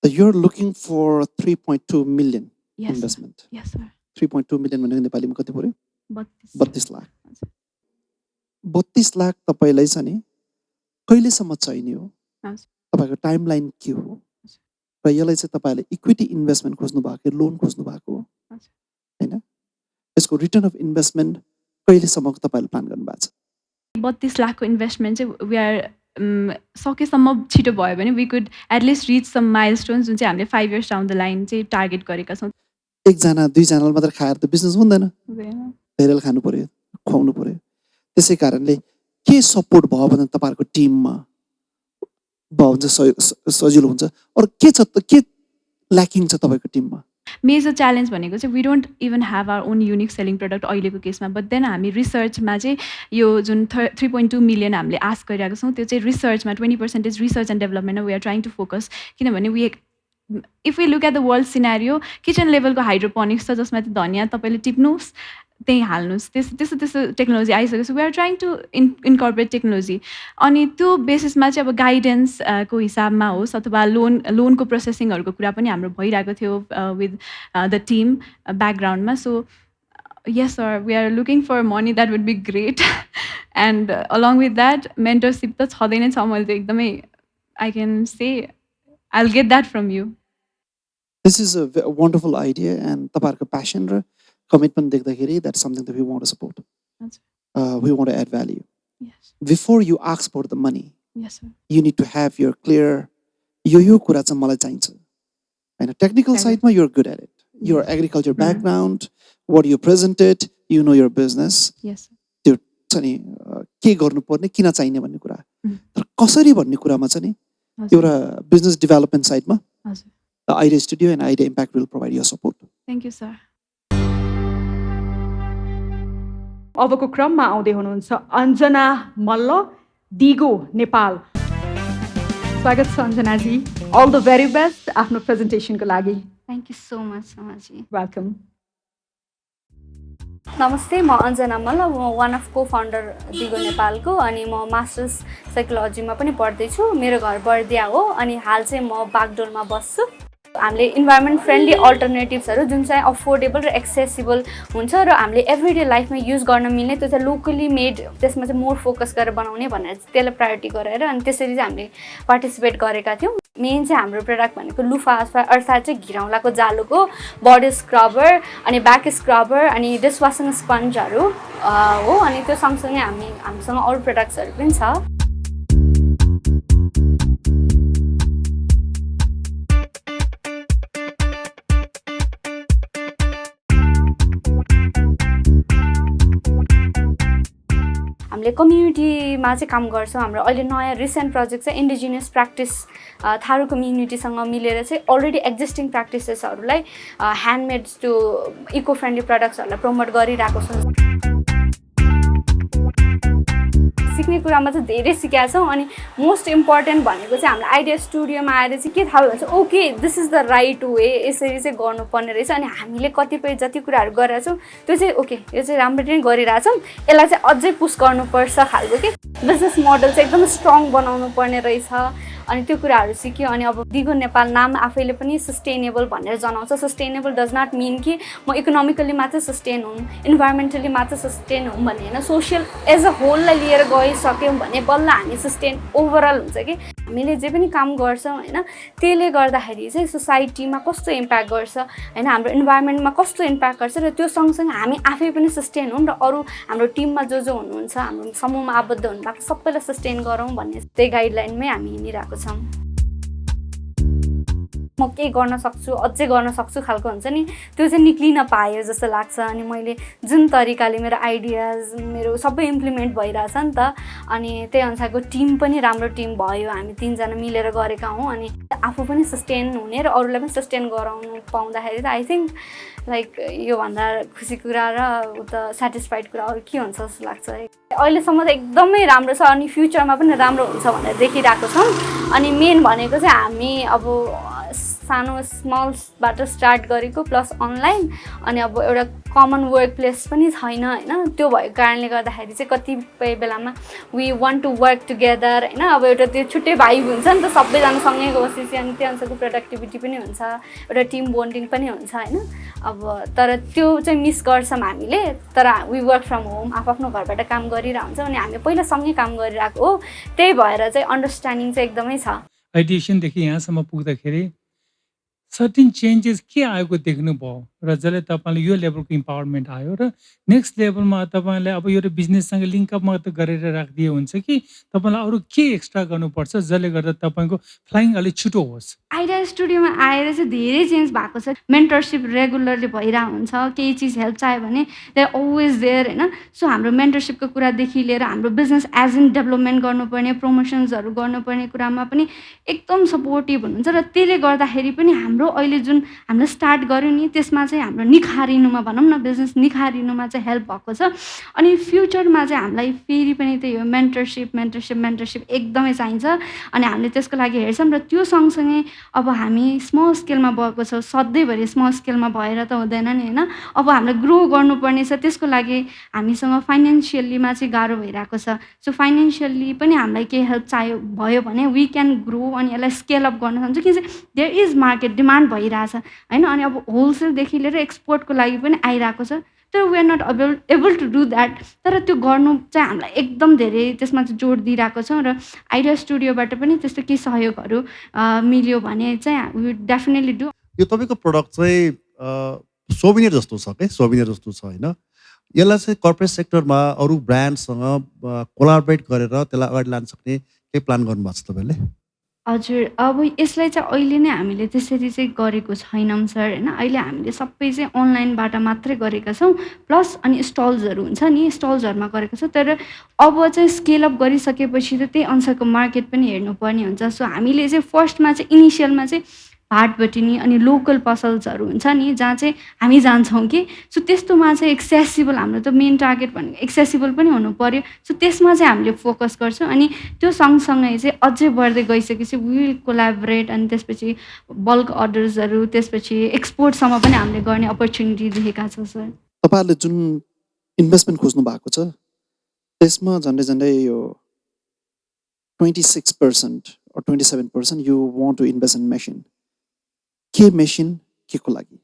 You're looking for 3.2 million Yes, investment. Yes, sir. 3.2 million भनेको नेपालीमा कति पर्यो? 32 लाख। हजुर। 32 लाख तपाईँलाई छ नि कहिलेसम्म चाहिने हो? हजुर। तपाईँको टाइमलाइन के हो? र यसलाई चाहिँ तपाईँले इक्विटी इन्भेस्टमेन्ट खोज्नु भएको, लोन खोज्नु भएको हो होइन? यसको रिटर्न अफ इन्भेस्टमेन्ट कहिलेसम्मको तपाईँले प्लान गर्नुभएको छ? 32 लाखको इन्भेस्टमेन्ट चाहिँ वी आर सकेसम्म छिटो भयो भने we could at least reach some milestones जुन चाहिँ हामीले 5 years डाउन द लाइन चाहिँ टार्गेट गरेका छौँ। एकजना दुईजनाले मात्र खाएर त बिजनेस हुँदैन, धेरैले खानु पर्यो, खुवाउनु पर्यो। त्यसै कारणले के सपोर्ट भयो भने तपाईँहरूको टिममा भयो भने सजिलो हुन्छ? अरू के छ त, के ल्याकिङ छ तपाईँको टिममा? मेजर च्यालेन्ज भनेको चाहिँ we don't even have our own unique selling product अहिलेको केसमा। बट देन हामी रिसर्चमा चाहिँ यो जुन 3.2 मिलियन हामीले आस्क गरिरहेको छौँ त्यो चाहिँ रिसर्चमा 20% रिसर्च एन्ड डेभलपमेन्टमा we are trying to focus. किनभने if we look at the world scenario kitchen लेभलको हाइड्रोपोनिक्स छ जसमा चाहिँ धनियाँ तपाईँले टिप्नुहोस् त्यहीँ हाल्नुहोस्, त्यस्तो टेक्नोलोजी आइसक्यो। So we are trying to incorporate technology. अनि त्यो बेसिसमा चाहिँ अब गाइडेन्सको हिसाबमा होस् अथवा लोनको प्रोसेसिङहरूको कुरा पनि हाम्रो भइरहेको थियो विथ द टिम ब्याकग्राउन्डमा। So yes sir, we are looking for money, that would be great. And along with that mentorship त छँदैन छ, मैले चाहिँ एकदमै I can say I'll get that from you. This is a wonderful idea and तपाईँहरूको passion र commitment देख्दाखेरि that's something that we want to support. We want to add value. Yes. Before you ask for the money, Yes sir. you need to have your clear यो कुरा चाहिँ मलाई चाहिन्छ हैन। टेक्निकल साइडमा you're good at it. Your agriculture background, what you presented, you know your business. Yes sir. त्यो छ नि के गर्नुपर्ने, किन चाहिने भन्ने कुरा। तर कसरी भन्ने कुरामा चाहिँ नि एउटा बिजनेस डेभलपमेन्ट साइडमा हजुर idea studio and idea impact will provide your support. Thank you sir. अबको क्रममा आउँदै हुनुहुन्छ अञ्जना मल्ल, दिगो नेपाल। स्वागत छ अञ्जनाजी, अल द भेरी बेस्ट आफ्नो प्रेजेन्टेसनको लागि। थ्याङ्क यू सो मच समाजी। वेलकम। नमस्ते, म अञ्जना मल्ल, म वान अफ को फाउन्डर दिगो नेपालको, अनि म मास्टर्स साइकोलोजीमा पनि पढ्दैछु। मेरो घर बर्दिया हो अनि हाल चाहिँ म बागडोलमा बस्छु। हामीले इन्भाइरोमेन्ट फ्रेन्डली अल्टरनेटिभ्सहरू जुन चाहिँ अफोर्डेबल र एक्सेसिबल हुन्छ र हामीले एभ्रिडे लाइफमा युज गर्न मिल्ने, त्यो चाहिँ लोकली मेड, त्यसमा चाहिँ मोर फोकस गरेर बनाउने भनेर त्यसलाई प्रायोरिटी गरेर अनि त्यसरी चाहिँ हामीले पार्टिसिपेट गरेका थियौँ। मेन चाहिँ हाम्रो प्रडक्ट भनेको लुफा अर्थात् चाहिँ घिरौँलाको जालोको बडी स्क्रबर अनि ब्याक स्क्रबर अनि डिसवासिङ स्पन्जहरू हो। अनि त्यो सँगसँगै हामीसँग अरू प्रडक्ट्सहरू पनि छ। हामीले कम्युनिटीमा चाहिँ काम गर्छौँ। हाम्रो अहिले नयाँ रिसेन्ट प्रोजेक्ट चाहिँ इन्डिजिनियस प्र्याक्टिस थारू कम्युनिटीसँग मिलेर चाहिँ अलरेडी एक्जिस्टिङ प्र्याक्टिसेसहरूलाई ह्यान्डमेड्स त्यो इको फ्रेन्डली प्रडक्ट्सहरूलाई प्रमोट गरिरहेको छ। सिक्ने कुरामा चाहिँ धेरै सिकेका छौँ। अनि मोस्ट इम्पोर्टेन्ट भनेको चाहिँ हाम्रो आइडिया स्टुडियोमा आएर चाहिँ के थाहा भन्छ, okay this is the right way, यसरी चाहिँ गर्नुपर्ने रहेछ। अनि हामीले कतिपय जति कुराहरू गरेका छौँ त्यो चाहिँ ओके यो चाहिँ राम्ररी नै गरिरहेछौँ, यसलाई चाहिँ अझै पुस गर्नुपर्छ खालको के बिजनेस मोडल चाहिँ एकदम स्ट्रङ बनाउनु पर्ने रहेछ। अनि त्यो कुराहरू सिक्यो। अनि अब दिगो नेपाल नाम आफैले पनि सस्टेनेबल भनेर जनाउँछ। सस्टेनेबल डज नट मिन कि म इकोनोमिकली मात्र सस्टेन हुँ, इन्भाइरोमेन्टली मात्र सस्टेन हुँ भन्ने होइन, सोसियल एज अ होललाई लिएर गइसक्यौँ भने बल्ल हामी सस्टेन ओभरअल हुन्छ कि हामीले जे पनि काम गर्छौँ होइन, त्यसले गर्दाखेरि चाहिँ सोसाइटीमा कस्तो इम्प्याक्ट गर्छ होइन, हाम्रो इन्भाइरोमेन्टमा कस्तो इम्प्याक्ट गर्छ र त्यो सँगसँगै हामी आफै पनि सस्टेन हौँ र अरू हाम्रो टिममा जो हुनुहुन्छ, हाम्रो समूहमा आबद्ध हुनुभएको सबैलाई सस्टेन गरौँ भन्ने त्यही गाइडलाइनमै हामी हिँडिरहेको छौँ। म के गर्न सक्छु, अझै गर्न सक्छु खालको हुन्छ नि, त्यो चाहिँ निक्लिन पायो जस्तो लाग्छ। अनि मैले जुन तरिकाले मेरो आइडियाज मेरो सबै इम्प्लिमेन्ट भइरहेछ नि त, अनि त्यही अनुसारको टिम पनि राम्रो टिम भयो, हामी 3 जना मिलेर गरेका हौँ। अनि आफू पनि सस्टेन हुने र अरूलाई पनि सस्टेन गराउनु पाउँदाखेरि त आई थिङ्क लाइक योभन्दा खुसी कुरा र उता सेटिस्फाइड कुरा अरू के हुन्छ जस्तो लाग्छ। अहिलेसम्म त एकदमै राम्रो छ अनि फ्युचरमा पनि राम्रो हुन्छ भनेर देखिरहेको छौँ। अनि मेन भनेको चाहिँ हामी अब सानो स्मलबाट स्टार्ट गरेको प्लस अनलाइन, अनि अब एउटा कमन वर्क प्लेस पनि छैन होइन, त्यो भएको कारणले गर्दाखेरि चाहिँ कतिपय बेलामा we want to work together होइन, अब एउटा त्यो छुट्टै भाइब हुन्छ नि त सबैजना सँगै बसेपछि, अनि त्यो अनुसारको प्रोडक्टिभिटी पनि हुन्छ, एउटा टिम बोन्डिङ पनि हुन्छ होइन। अब तर त्यो चाहिँ मिस गर्छौँ हामीले, तर वी वर्क फ्रम होम आफ्नो घरबाट काम गरिरहेको हुन्छौँ अनि हामी पहिला सँगै काम गरिरहेको हो, त्यही भएर चाहिँ अन्डरस्ट्यान्डिङ चाहिँ एकदमै छ। आइडिएसनदेखि यहाँसम्म पुग्दाखेरि सर्टिन चेन्जेस के आएको देख्नुभयो र जसले तपाईँले यो लेभलको इम्पावरमेन्ट आयो र नेक्स्ट लेभलमा तपाईँले अब यो बिजनेससँग लिङ्कअप मात्र गरेर राखिदिए हुन्छ कि तपाईँलाई अरू के एक्स्ट्रा गर्नुपर्छ जसले गर्दा तपाईँको फ्लाइङ अलिक छिटो होस्? आइडिया स्टुडियोमा आएर चाहिँ धेरै चेन्ज भएको छ। मेन्टरसिप रेगुलरली भइरहेको हुन्छ, केही चिज हेल्प चाहियो भने दे आर अलवेज देयर होइन। सो हाम्रो मेन्टरसिपको कुरादेखि लिएर हाम्रो बिजनेस एज इन डेभलपमेन्ट गर्नुपर्ने, प्रमोसन्सहरू गर्नुपर्ने कुरामा पनि एकदम सपोर्टिभ हुनुहुन्छ र त्यसले गर्दाखेरि पनि हाम्रो अहिले जुन हामीले स्टार्ट गऱ्यौँ नि त्यसमा चाहिँ हाम्रो निखारिनुमा भनौँ न, बिजनेस निखारिनुमा चाहिँ हेल्प भएको छ। अनि फ्युचरमा चाहिँ हामीलाई फेरि पनि त्यही हो, मेन्टरसिप एकदमै चाहिन्छ अनि हामीले त्यसको लागि हेर्छौँ। र त्यो सँगसँगै अब हामी स्मल स्केलमा भएको छौँ, सधैँभरि स्मल स्केलमा भएर त हुँदैन नि होइन, अब हामीलाई ग्रो गर्नुपर्ने छ, त्यसको लागि हामीसँग फाइनेन्सियल्लीमा चाहिँ गाह्रो भइरहेको छ। सो फाइनेन्सियल्ली पनि हामीलाई केही हेल्प चाहियो भयो भने वी क्यान ग्रो अनि यसलाई स्केल अप गर्न सक्छौँ, किन चाहिँ देयर इज मार्केट डिमान्ड भइरहेछ होइन। अनि अब होलसेलदेखि लिएर एक्सपोर्टको लागि पनि आइरहेको छ, तर we are not able to do that. तर त्यो गर्नु चाहिँ हामीलाई एकदम धेरै त्यसमा चाहिँ जोड दिइरहेको छौँ र आइडिया स्टुडियोबाट पनि त्यस्तो केही सहयोगहरू मिल्यो भने चाहिँ वी डेफिनेटली डु। यो तपाईँको प्रडक्ट चाहिँ सोभिनियर जस्तो छ के, सोभिनियर जस्तो छ होइन, यसलाई चाहिँ कर्पोरेट सेक्टरमा अरू ब्रान्डसँग कोलाबरेट गरेर त्यसलाई अगाडि लान सक्ने केही प्लान गर्नुभएको छ तपाईँले? हजुर, अब यसलाई चाहिँ अहिले नै हामीले त्यसरी चाहिँ गरेको छैनौँ सर होइन। अहिले हामीले सबै चाहिँ अनलाइनबाट मात्रै गरेका छौँ, प्लस अनि स्टल्सहरू हुन्छ नि, स्टल्सहरूमा गरेको छौँ। तर अब चाहिँ स्केल अप गरिसकेपछि त त्यही अनुसारको मार्केट पनि हेर्नुपर्ने हुन्छ। सो हामीले चाहिँ फर्स्टमा चाहिँ इनिसियलमा चाहिँ भाटबटिनी अनि लोकल पसल्सहरू हुन्छ नि जहाँ चाहिँ हामी जान्छौँ कि, सो त्यस्तोमा चाहिँ एक्सेसिबल, हाम्रो त मेन टार्गेट भनेको एक्सेसिबल पनि हुनु पऱ्यो। सो त्यसमा चाहिँ हामीले फोकस गर्छौँ अनि त्यो सँगसँगै चाहिँ अझै बढ्दै गइसकेपछि वी विल कोलाबरेट अनि त्यसपछि बल्क अर्डर्सहरू, त्यसपछि एक्सपोर्टसम्म पनि हामीले गर्ने अपर्च्युनिटी देखेका छौँ सर। तपाईँहरूले जुन इन्भेस्टमेन्ट खोज्नु भएको छ त्यसमा झन्डै यो 26% or 27% you want to invest in machine. के मेसिन के को लागि?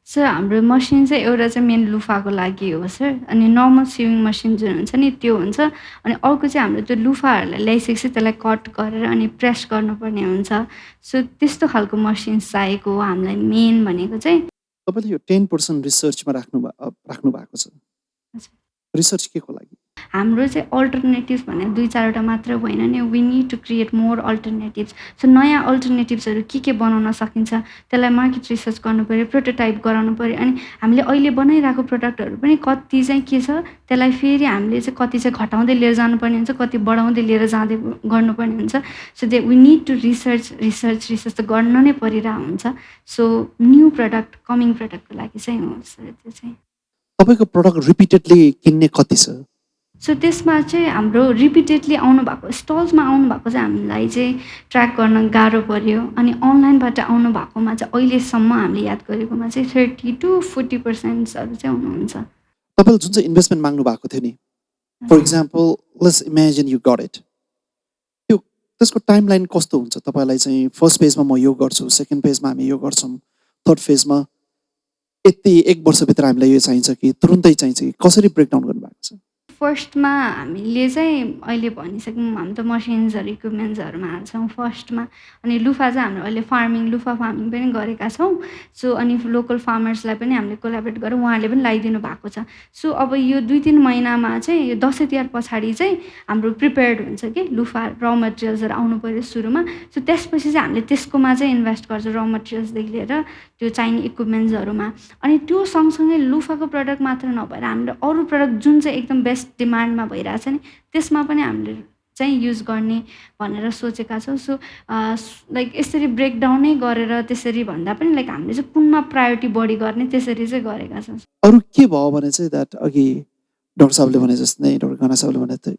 सर हाम्रो मसिन चाहिँ एउटा चाहिँ मेन लुफाको लागि हो सर, अनि नर्मल सिविङ मसिन जुन हुन्छ नि त्यो हुन्छ, अनि अर्को चाहिँ हाम्रो त्यो लुफाहरूलाई ल्याइसकेपछि त्यसलाई कट गरेर अनि प्रेस गर्नुपर्ने हुन्छ। सो त्यस्तो खालको मसिन चाहिएको हो हामीलाई मेन भनेको चाहिँ। तपाईँले यो 10% रिसर्चमा राख्नु भएको छ, रिसर्च के को लागि? हाम्रो चाहिँ अल्टरनेटिभ्स भने 2-4वटा मात्र होइन नि, we need to create more alternatives. So नयाँ अल्टरनेटिभ्सहरू के बनाउन सकिन्छ त्यसलाई मार्केट रिसर्च गर्नु पऱ्यो, प्रोटोटाइप गराउनु पऱ्यो, अनि हामीले अहिले बनाइरहेको प्रडक्टहरू पनि कति चाहिँ के छ त्यसलाई फेरि हामीले चाहिँ कति चाहिँ घटाउँदै लिएर जानुपर्ने हुन्छ, कति बढाउँदै लिएर जाँदै गर्नुपर्ने हुन्छ। So they we need to research त गर्न नै परिरहेको हुन्छ। सो न्यू प्रडक्ट कमिङ प्रडक्टको लागि चाहिँ हो सर त्यो चाहिँ। तपाईँको प्रडक्ट रिपिटेडली किन्ने कति छ? सो त्यसमा चाहिँ हाम्रो रिपिटेडली आउनु भएको स्टल्समा आउनु भएको चाहिँ हामीलाई चाहिँ ट्र्याक गर्न गाह्रो पर्यो, अनि अनलाइनबाट आउनु भएकोमा चाहिँ अहिलेसम्म हामीले याद गरेकोमा चाहिँ 30 to 40% चाहिँ हुनुहुन्छ। तपाईँले जुन चाहिँ इन्भेस्टमेन्ट माग्नु भएको थियो नि, for example let's imagine you got it, त्यो त्यसको टाइमलाइन कस्तो हुन्छ? तपाईँलाई चाहिँ फर्स्ट फेजमा म यो गर्छु, सेकेन्ड फेजमा हामी यो गर्छौँ, थर्ड फेजमा यति 1 वर्षभित्र हामीलाई यो चाहिन्छ कि तुरुन्तै चाहिन्छ कि कसरी ब्रेकडाउन गर्नुभएको छ? फर्स्टमा हामीले चाहिँ अहिले भनिसक्यौँ, हामी त मसिन्सहरू इक्विपमेन्ट्सहरूमा हाल्छौँ फर्स्टमा, अनि लुफा चाहिँ हाम्रो अहिले लुफा फार्मिङ पनि गरेका छौँ। सो अनि लोकल फार्मर्सलाई पनि हामीले कोलाबरेट गरेर उहाँहरूले पनि लगाइदिनु भएको छ। सो अब यो 2-3 महिनामा चाहिँ दसैँ तिहार पछाडि चाहिँ हाम्रो प्रिपेयर्ड हुन्छ कि लुफा र मटेरियल्सहरू आउनु पऱ्यो सुरुमा। सो त्यसपछि चाहिँ हामीले त्यसकोमा चाहिँ इन्भेस्ट गर्छौँ, र मटेरियल्सदेखि लिएर त्यो चाहिने इक्विपमेन्ट्सहरूमा। अनि त्यो सँगसँगै लुफाको प्रडक्ट मात्र नभएर हामीले अरू प्रडक्ट जुन चाहिँ एकदम बेस्ट डिमान्डमा भइरहेछ नि त्यसमा पनि हामीले चाहिँ युज गर्ने भनेर सोचेका छौँ। सो लाइक यसरी ब्रेकडाउनै गरेर त्यसरी भन्दा पनि लाइक हामीले चाहिँ कुनमा प्रायोरिटी बढी गर्ने त्यसरी चाहिँ गरेका छौँ। अरू के भयो भने चाहिँ द्याट अघि डाक्टर साहबले भने जस्तै, डाक्टर गाना साहबले भने त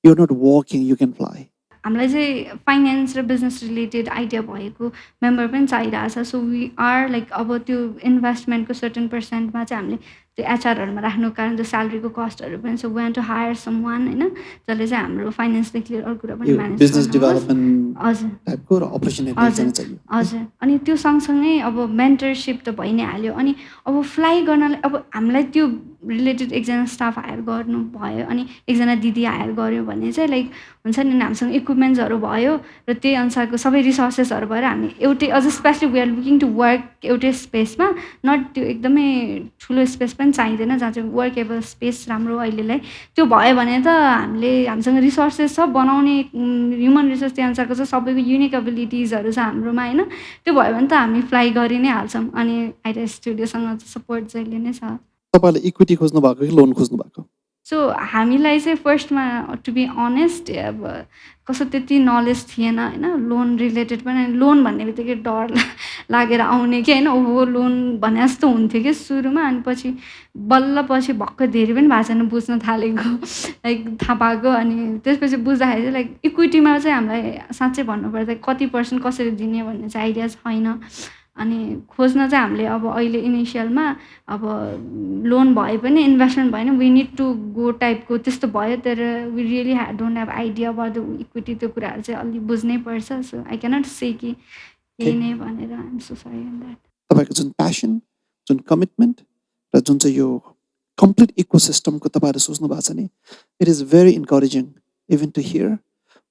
you are not walking you can fly. हामीलाई चाहिँ फाइनेन्स र बिजनेस रिलेटेड आइडिया भएको मेम्बर पनि चाहिरहेछ। सो वी आर लाइक अब त्यो इन्भेस्टमेन्टको सर्टेन पर्सेन्टमा चाहिँ हामीले त्यो एचआरहरूमा राख्नु कारण त्यो स्यालेरीको कस्टहरू पनि छ, we want to hire someone होइन जसले चाहिँ हाम्रो फाइनेन्सदेखि लिएर अरू कुरा पनि म्यानेज बिजनेस डेभलपमेन्ट हजुर टाइपको र अपरेसन चाहियो। हजुर अनि त्यो सँगसँगै अब मेन्टरसिप त भइ नै हाल्यो, अनि अब फ्लाइ गर्नलाई अब हामीलाई त्यो रिलेटेड एकजना स्टाफ हायर गर्नु भयो, अनि एकजना दिदी हायर गऱ्यो भने चाहिँ लाइक हुन्छ नि हामीसँग इक्विपमेन्ट्सहरू भयो र त्यही अनुसारको सबै रिसोर्सेसहरू भएर हामी एउटै अझ specially we are looking to work एउटै स्पेसमा, नट त्यो एकदमै ठुलो स्पेस पनि चाहिँदैन जहाँ चाहिँ वर्केबल स्पेस राम्रो अहिलेलाई त्यो भयो भने त हामीले हामीसँग रिसोर्सेस छ बनाउने ह्युमन रिसोर्स त्यो अनुसारको छ, सबैको युनिक एबिलिटिजहरू छ हाम्रोमा होइन, त्यो भयो भने त हामी फ्लाइ गरि नै हाल्छौँ। अनि आइडिया स्टुडियोसँग सपोर्ट जहिले नै छ। तपाईँले इक्विटी खोज्नु भएको कि लोन खोज्नु भएको? सो हामीलाई चाहिँ फर्स्टमा टु बी अनेस्ट अब कसो त्यति नलेज थिएन होइन, लोन रिलेटेड पनि लोन भन्ने बित्तिकै डर लागेर आउने कि होइन, ओहो लोन भने जस्तो हुन्थ्यो कि सुरुमा, अनि पछि बल्ल पछि भक्कै धेरै पनि भएको छैन बुझ्न थालेको लाइक थाहा पाएको, अनि त्यसपछि बुझ्दाखेरि चाहिँ लाइक इक्विटीमा चाहिँ हामीलाई साँच्चै भन्नुपर्दा कति पर्सेन्ट कसरी दिने भन्ने चाहिँ आइडिया छैन। अनि खोज्न चाहिँ हामीले अब अहिले इनिसियलमा अब लोन भए पनि इन्भेस्टमेन्ट भएन वी निड टु गो टाइपको त्यस्तो भयो, तर we really don't have idea about the equity, त्यो कुराहरू चाहिँ अलिक बुझ्नै पर्छ। सो आई क्यानट से कि यही नै भनेर I'm so sorry in that. तपाईँको जुन प्यासन, जुन कमिटमेन्ट र जुन चाहिँ यो कम्प्लिट इकोसिस्टमको तपाईँहरू सोच्नु भएको छ नि, it is very encouraging even to hear,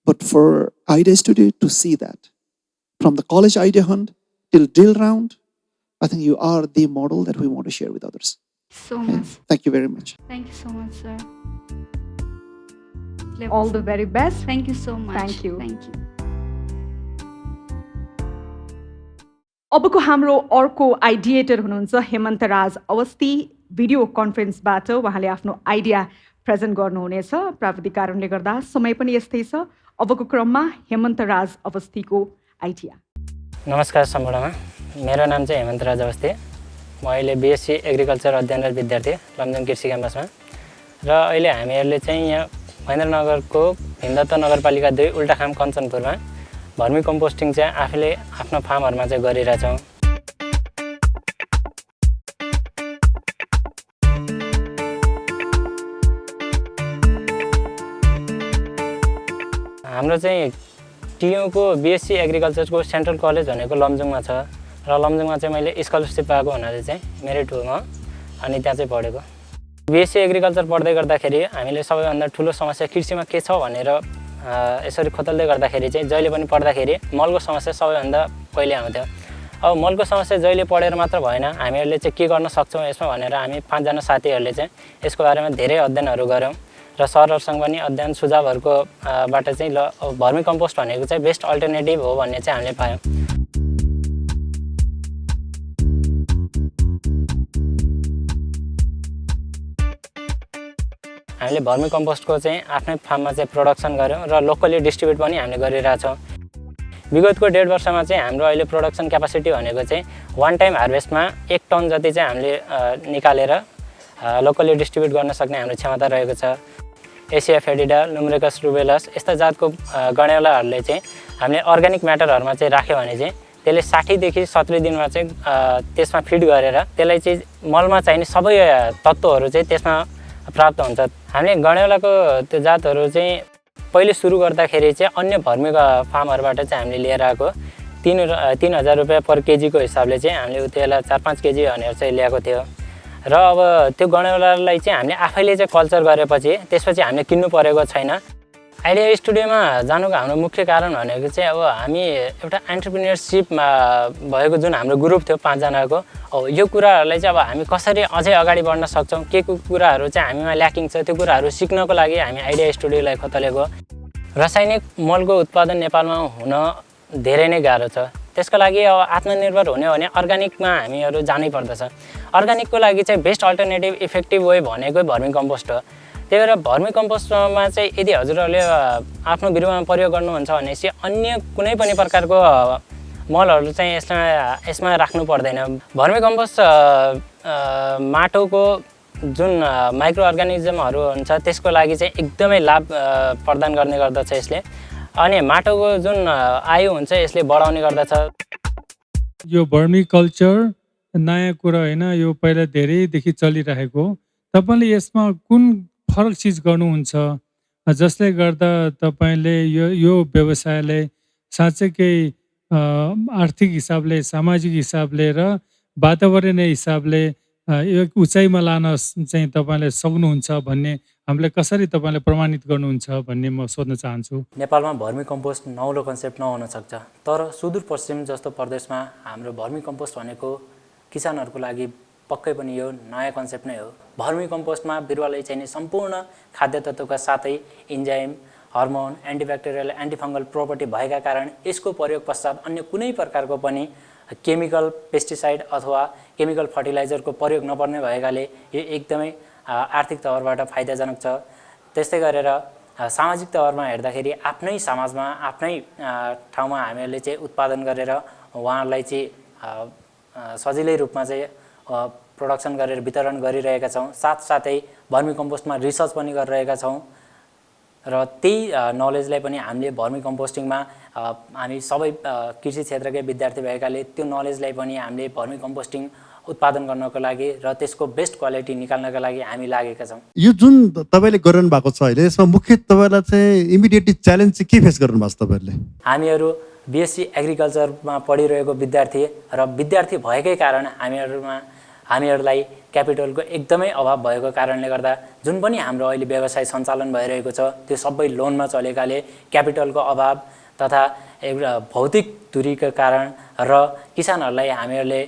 but for idea studio to see that from the college idea hunt till deal round, I think you are the model that we want to share with others. So much. Thank you very much. Thank you so much, sir. All the very best. Thank you so much. Thank you. Thank you. अबको हाम्रो अर्को आइडिएटर हुनुहुन्छ हेमन्त राज अवस्थी। भिडियो कन्फरेन्सबाट उहाँले आफ्नो आइडिया प्रेजेन्ट गर्नुहुनेछ। प्राविधिक कारणले गर्दा समय पनि यस्तै छ। अबको क्रममा हेमन्त राज अवस्थीको आइडिया। नमस्कार सम्पूर्णमा, मेरो नाम चाहिँ हेमन्त राज अवस्थी। म अहिले बिएससी एग्रिकल्चर अध्ययनरत विद्यार्थी लमजुङ कृषि क्याम्पसमा, र अहिले हामीहरूले चाहिँ यहाँ महेन्द्रनगरको हिन्दत्व नगरपालिका 2 उल्टाखाम कञ्चनपुरमा भर्मी कम्पोस्टिङ चाहिँ आफूले आफ्नो फार्महरूमा चाहिँ गरिरहेछौँ। हाम्रो चाहिँ टियुको बिएससी एग्रिकल्चरको सेन्ट्रल कलेज भनेको लमजुङमा छ र लमजुङमा चाहिँ मैले स्कलरसिप पाएको हुनाले चाहिँ मेरिट हुमा अनि त्यहाँ चाहिँ पढेको। बिएससी एग्रिकल्चर पढ्दै गर्दाखेरि हामीले सबैभन्दा ठुलो समस्या कृषिमा के छ भनेर यसरी खोतल्दै गर्दाखेरि चाहिँ जहिले पनि पढ्दाखेरि मलको समस्या सबैभन्दा पहिले आउँथ्यो। अब मलको समस्या जहिले पढेर मात्र भएन, हामीहरूले चाहिँ के गर्न सक्छौँ यसमा भनेर हामी 5 जना साथीहरूले चाहिँ यसको बारेमा धेरै अध्ययनहरू गऱ्यौँ र सरहरूसँग पनि अध्ययन सुझावहरूको बाट चाहिँ ल भर्मी कम्पोस्ट भनेको चाहिँ बेस्ट अल्टरनेटिभ हो भन्ने चाहिँ हामीले पायौँ। हामीले भर्मी कम्पोस्टको चाहिँ आफ्नै फार्ममा चाहिँ प्रोडक्सन गऱ्यौँ र लोकली डिस्ट्रिब्युट पनि हामीले गरिरहेछौँ। विगतको 1.5 वर्षमा चाहिँ हाम्रो अहिले प्रोडक्सन क्यापासिटी भनेको चाहिँ वान टाइम हार्भेस्टमा 1 टन जति चाहिँ हामीले निकालेर लोकली डिस्ट्रिब्युट गर्न सक्ने हाम्रो क्षमता रहेको छ। एसिया फेडिडा, लुम्ब्रेकस रुबेलस यस्ता जातको गणेउलाहरूले चाहिँ हामीले अर्ग्यानिक म्याटरहरूमा चाहिँ राख्यो भने चाहिँ त्यसले 60 देखि 70 दिनमा चाहिँ त्यसमा फिड गरेर त्यसलाई चाहिँ मलमा चाहिने सबै तत्त्वहरू चाहिँ त्यसमा प्राप्त हुन्छ। हामीले गणेउलाको त्यो जातहरू चाहिँ पहिले सुरु गर्दाखेरि चाहिँ अन्य भर्मी फार्महरूबाट चाहिँ हामीले लिएर आएको 3000 रुपियाँ पर केजीको हिसाबले चाहिँ हामीले त्यसलाई 4-5 केजी भनेर चाहिँ ल्याएको थियो र अब त्यो गणेउलालाई चाहिँ हामीले आफैले चाहिँ कल्चर गरेपछि त्यसपछि हामीले किन्नु परेको छैन। आइडिया स्टुडियोमा जानुको हाम्रो मुख्य कारण भनेको चाहिँ अब हामी एउटा एन्टरप्रेन्योरसिपमा भएको जुन हाम्रो ग्रुप थियो 5 जनाको, अब यो कुराहरूलाई चाहिँ अब हामी कसरी अझै अगाडि बढ्न सक्छौँ, के कुराहरू चाहिँ हामीमा ल्याकिङ छ त्यो कुराहरू सिक्नको लागि हामी आइडिया स्टुडियोलाई खोतलेको। रासायनिक मलको उत्पादन नेपालमा हुन धेरै नै गाह्रो छ। त्यसको लागि अब आत्मनिर्भर हुने हो भने अर्ग्यानिकमा हामीहरू जानै पर्दछ। अर्ग्यानिकको लागि चाहिँ बेस्ट अल्टरनेटिभ इफेक्टिभ वे भनेकै भर्मी कम्पोस्ट हो। त्यही भएर भर्मी कम्पोस्टमा चाहिँ यदि हजुरहरूले आफ्नो बिरुवामा प्रयोग गर्नुहुन्छ भनेपछि अन्य कुनै पनि प्रकारको मलहरू चाहिँ यसमा राख्नु पर्दैन। भर्मी कम्पोस्ट माटोको जुन माइक्रो अर्गानिजमहरू हुन्छ त्यसको लागि चाहिँ एकदमै लाभ प्रदान गर्ने गर्दछ यसले, अनि माटोको जुन आयु हुन्छ यसले बढाउने गर्दछ। यो भर्मी कल्चर नयाँ कुरा होइन, यो पहिला धेरैदेखि चलिरहेको। तपाईँले यसमा कुन फरक चिज गर्नुहुन्छ जसले गर्दा तपाईँले यो व्यवसायलाई साँच्चै आर्थिक हिसाबले, सामाजिक हिसाबले र वातावरणीय हिसाबले एक उचाइमा लान चाहिँ तपाईँले सक्नुहुन्छ भन्ने हामीले कसरी तपाईँले प्रमाणित गर्नुहुन्छ भन्ने म सोध्न चाहन्छु। नेपालमा भर्मी कम्पोस्ट नौलो कन्सेप्ट नहुन सक्छ, तर सुदूरपश्चिम जस्तो प्रदेशमा हाम्रो भर्मी कम्पोस्ट भनेको किसानहरूको लागि पक्कै पनि यो नयाँ कन्सेप्ट नै हो। भर्मी कम्पोस्टमा बिरुवालाई चाहिने सम्पूर्ण खाद्य तत्त्वका साथै इन्जाइम, हर्मोन, एन्टिब्याक्टेरियल, एन्टिफङ्गल प्रोपर्टी भएका कारण यसको प्रयोग पश्चात अन्य कुनै प्रकारको पनि केमिकल पेस्टिसाइड अथवा केमिकल फर्टिलाइजरको प्रयोग नपर्ने भएकाले यो एकदमै आर्थिक तवरबाट फाइदाजनक छ। त्यस्तै गरेर सामाजिक तवरमा हेर्दाखेरि आफ्नै समाजमा, आफ्नै ठाउँमा हामीहरूले चाहिँ उत्पादन गरेर उहाँहरूलाई चाहिँ सजिलै रूपमा चाहिँ प्रोडक्सन गरेर वितरण गरिरहेका छौँ। साथसाथै भर्मी कम्पोस्टमा रिसर्च पनि गरिरहेका छौँ र त्यही नलेजलाई पनि हामीले भर्मी कम्पोस्टिङमा हामी सबै कृषि क्षेत्रकै विद्यार्थी भएकाले त्यो नलेजलाई पनि हामीले भर्मी कम्पोस्टिङ उत्पादन गर्नको लागि र त्यसको बेस्ट क्वालिटी निकाल्नको लागि हामी लागेका छौँ। यो जुन तपाईँले गरिरहनु भएको छ अहिले, यसमा मुख्य तपाईँलाई चाहिँ इमिडिएटली च्यालेन्ज चाहिँ के फेस गर्नु भएको छ तपाईँहरूले? हामीहरू बिएससी एग्रिकल्चरमा पढिरहेको विद्यार्थी र विद्यार्थी भएकै कारण हामीहरूलाई क्यापिटलको एकदमै अभाव भएको कारणले गर्दा जुन पनि हाम्रो अहिले व्यवसाय सञ्चालन भइरहेको छ त्यो सबै लोनमा चलेकाले क्यापिटलको अभाव तथा एउटा भौतिक दूरीको कारण र किसानहरूलाई हामीहरूले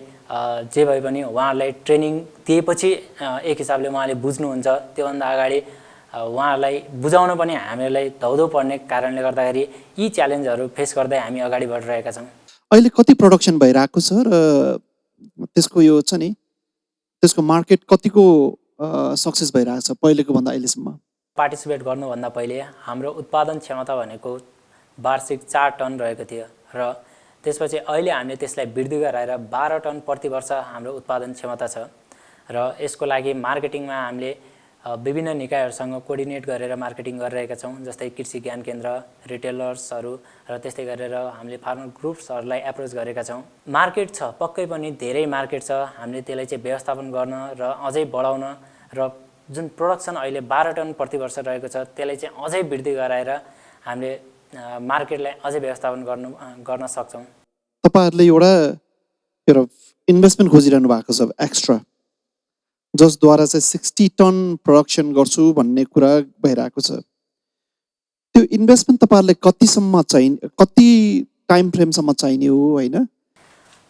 जे भए पनि उहाँहरूलाई ट्रेनिङ दिएपछि एक हिसाबले उहाँले बुझ्नुहुन्छ, त्योभन्दा अगाडि उहाँहरूलाई बुझाउन पनि हामीलाई धौधौ पर्ने कारणले गर्दाखेरि यी च्यालेन्जहरू फेस गर्दै हामी अगाडि बढिरहेका छौँ। अहिले कति प्रोडक्सन भइरहेको छ र त्यसको यो छ नि त्यसको मार्केट कतिको सक्सेस भइरहेको छ पहिलेको भन्दा अहिलेसम्म? पार्टिसिपेट गर्नुभन्दा पहिले हाम्रो उत्पादन क्षमता भनेको वार्षिक 4 टन रहेको थियो र त्यसपछि अहिले हामीले त्यसलाई वृद्धि गराएर 12 टन प्रति वर्ष हाम्रो उत्पादन क्षमता छ र यसको लागि मार्केटिङमा हामीले विभिन्न निकायहरूसँग कोअर्डिनेट गरेर मार्केटिङ गरिरहेका छौँ, जस्तै कृषि ज्ञान केन्द्र, रिटेलर्सहरू र त्यस्तै गरेर हामीले फार्मर ग्रुप्सहरूलाई एप्रोच गरेका छौँ। मार्केट छ, पक्कै पनि धेरै मार्केट छ। हामीले त्यसलाई चाहिँ व्यवस्थापन गर्न र अझै बढाउन र जुन प्रोडक्सन अहिले 12 टन प्रति वर्ष रहेको छ त्यसलाई चाहिँ अझै वृद्धि गराएर हामीले मार्केटलाई अझै व्यवस्थापन गर्न सक्छौँ। तपाईँहरूले एउटा इन्भेस्टमेन्ट खोजिरहनु भएको छ एक्स्ट्रा, जसद्वारा चाहिँ 60 टन प्रोडक्सन गर्छु भन्ने कुरा भइरहेको छ। त्यो इन्भेस्टमेन्ट तपाईँहरूले कति टाइम फ्रेमसम्म चाहिने हो होइन?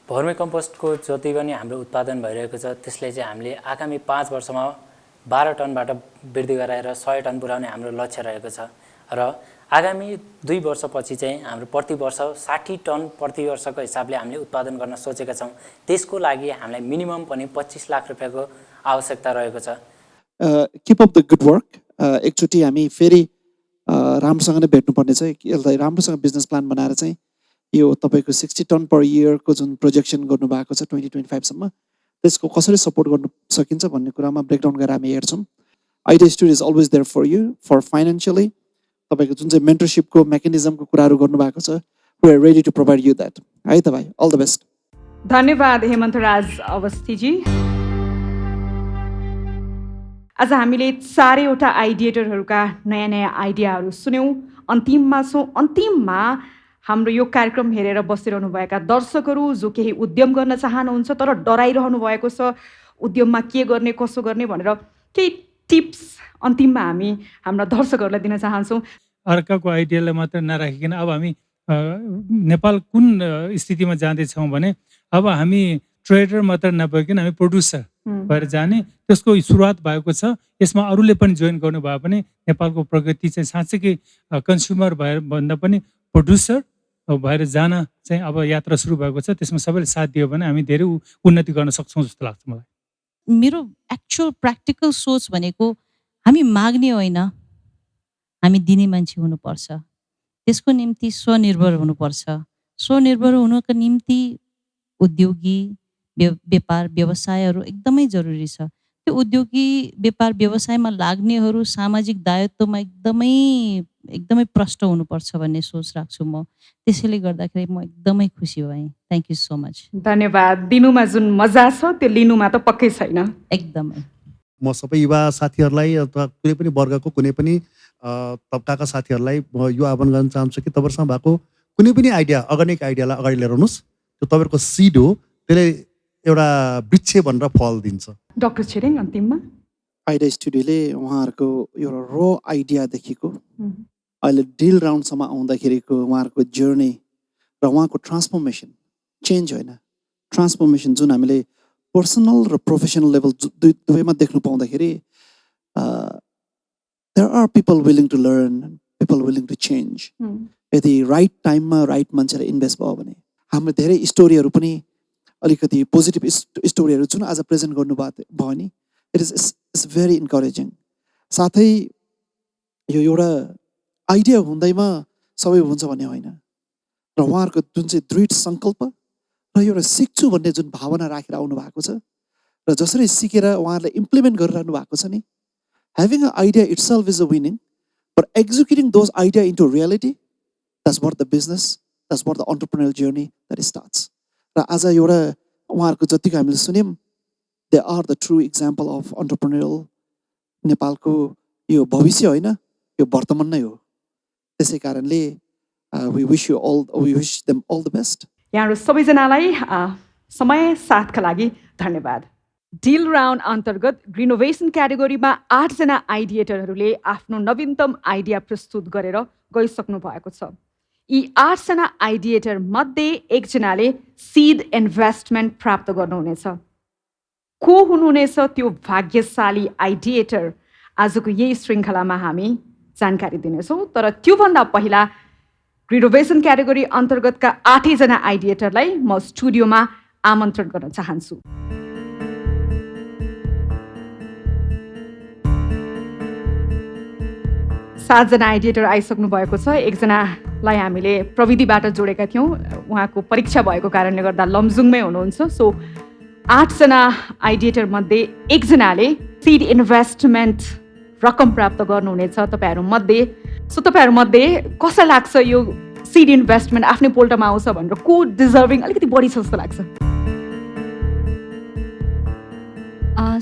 भर्मी कम्पोस्टको जति पनि हाम्रो उत्पादन भइरहेको छ त्यसले चाहिँ हामीले आगामी 5 वर्षमा 12 टनबाट वृद्धि गराएर 100 टन पुर्याउने हाम्रो लक्ष्य रहेको छ र आगामी 2 वर्षपछि चाहिँ हाम्रो प्रति वर्ष 60 टन प्रति वर्षको हिसाबले हामीले उत्पादन गर्न सोचेका छौँ। त्यसको लागि हामीलाई मिनिमम पनि 25 लाख रुपियाँको आवश्यकता रहेको छ। Keep up the good work. एकचोटि हामी फेरि राम्रोसँग नै भेट्नुपर्ने छ। यसलाई राम्रोसँग बिजनेस प्लान बनाएर चाहिँ यो तपाईँको 60 टन पर इयरको जुन प्रोजेक्सन गर्नुभएको छ 2025सम्म, त्यसको कसरी सपोर्ट गर्न सकिन्छ भन्ने कुरामा ब्रेकडाउन गरेर हामी हेर्छौँ। Idea studio is always there for you for financially. तपाईँको जुन चाहिँ मेन्टरसिपको मेकानिजमको कुराहरू गर्नुभएको छ, we are ready to provide you that. है त भाइ, अल द बेस्ट। धन्यवाद हेमन्तराज अवस्थीजी। आज हामीले 4वटा आइडिएटरहरूका नयाँ नयाँ आइडियाहरू सुन्यौँ। अन्तिममा हाम्रो यो कार्यक्रम हेरेर बसिरहनुभएका दर्शकहरू जो केही उद्यम गर्न चाहनुहुन्छ तर डराइरहनु भएको छ उद्यममा के गर्ने कसो गर्ने भनेर, केही टिप्स अन्तिममा हामी हाम्रा दर्शकहरूलाई दिन चाहन्छौँ। अर्काको आइडियालाई मात्र नराखिकन अब हामी नेपाल कुन स्थितिमा जाँदैछौँ भने अब हामी ट्रेडर मात्र नभइकन हामी प्रड्युसर भएर जाने, त्यसको सुरुवात भएको छ। यसमा अरूले पनि जोइन गर्नु भयो भने नेपालको प्रगति चाहिँ साँच्चै कन्ज्युमर भएर भन्दा पनि प्रड्युसर भएर जान चाहिँ अब यात्रा सुरु भएको छ। त्यसमा सबैले साथ दियो भने हामी धेरै उन्नति गर्न सक्छौँ जस्तो लाग्छ मलाई। मेरो एक्चुअल प्र्याक्टिकल सोच भनेको हामी माग्ने होइन, हामी दिने मान्छे हुनुपर्छ। त्यसको निम्ति स्वनिर्भर हुनुपर्छ। स्वनिर्भर हुनुको निम्ति उद्योगी व्यापार व्यवसायहरू एकदमै जरुरी छ। त्यो उद्योगी व्यापार व्यवसायमा लाग्नेहरू सामाजिक दायित्वमा एकदमै प्रष्ट हुनुपर्छ भन्ने सोच राख्छु म। त्यसैले गर्दाखेरि म एकदमै खुसी भएँ। Thank you so much. धन्यवाद। दिनुमा जुन मजा छ त्यो लिनुमा त पक्कै छैन। एकदमै। म सबै युवा साथीहरूलाई अथवा कुनै पनि वर्गको कुनै पनि तबकाका साथीहरूलाई म यो आह्वान गर्न चाहन्छु कि तपाईँहरूसँग भएको कुनै पनि आइडिया, अर्ग्यानिक आइडियालाई अगाडि लिएर आउनुहोस्। त्यो तपाईँहरूको सिड हो, त्यसले एउटा वृक्ष भनेर फल दिन्छ। डाक्टर छिरिङ अन्तिममा आइडिया स्टुडियोले उहाँहरूको एउटा रो आइडियादेखिको अहिले डिल राउन्डसम्म आउँदाखेरिको उहाँहरूको जर्नी र उहाँको ट्रान्सफर्मेसन, चेन्ज होइन ट्रान्सफर्मेसन जुन हामीले पर्सनल र प्रोफेसनल लेभल दुवैमा देख्नु पाउँदाखेरि there are people willing to learn, people willing to change. यदि राइट टाइममा राइट मान्छेलाई इन्भेस्ट भयो भने हाम्रो धेरै स्टोरीहरू पनि अलिकति पोजिटिभ स्टोरीहरू जुन आज प्रेजेन्ट गर्नुभयो नि, इट्स भेरी इन्करेजिङ। साथै यो एउटा आइडिया हुँदैमा सबै हुन्छ भन्ने होइन र उहाँहरूको जुन चाहिँ दृढ सङ्कल्प र एउटा सिक्छु भन्ने जुन भावना राखेर आउनु भएको छ र जसरी सिकेर उहाँहरूले इम्प्लिमेन्ट गरिरहनु भएको छ नि, having a idea itself is a winning, but executing those idea into reality, that's what the business, that's what the entrepreneurial journey that starts. र आज एउटा उहाँहरूको जतिको हामीले सुन्यौँ, they are the true example of entrepreneurial. नेपालको यो भविष्य होइन, यो वर्तमान नै हो। त्यसै कारणले we wish them all the best. यहाँहरू सबैजनालाई समय साथका लागि धन्यवाद। डिल राउन्ड अन्तर्गत ग्रिनोभेसन क्याटेगोरीमा 8 जना आइडिएटरहरूले आफ्नो नवीनतम आइडिया प्रस्तुत गरेर गइसक्नु भएको छ। यी 8 जना आइडिएटर मध्ये 1 जनाले सिड इन्भेस्टमेन्ट प्राप्त गर्नुहुनेछ। को हुनुहुनेछ त्यो भाग्यशाली आइडिएटर आजको यही श्रृङ्खलामा हामी जानकारी दिनेछौँ। तर त्योभन्दा पहिला ग्रिनोभेसन क्याटेगोरी अन्तर्गतका 8 जना आइडिएटरलाई म स्टुडियोमा आमन्त्रण गर्न चाहन्छु। सात जना आइडिएटर आइसक्नु भएको छ। 1 जनालाई हामीले प्रविधिबाट जोडेका थियौँ, उहाँको परीक्षा भएको कारणले गर्दा लमजुङमै हुनुहुन्छ। सो 8 जना आइडिएटर मध्ये 1 जनाले सिड इन्भेस्टमेन्ट रकम प्राप्त गर्नुहुनेछ तपाईँहरू मध्ये। सो तपाईँहरू मध्ये कसलाई लाग्छ यो सिड इन्भेस्टमेन्ट आफ्नै पोल्टमा आउँछ भनेर, को डिजर्भिङ अलिकति बढी छ जस्तो लाग्छ?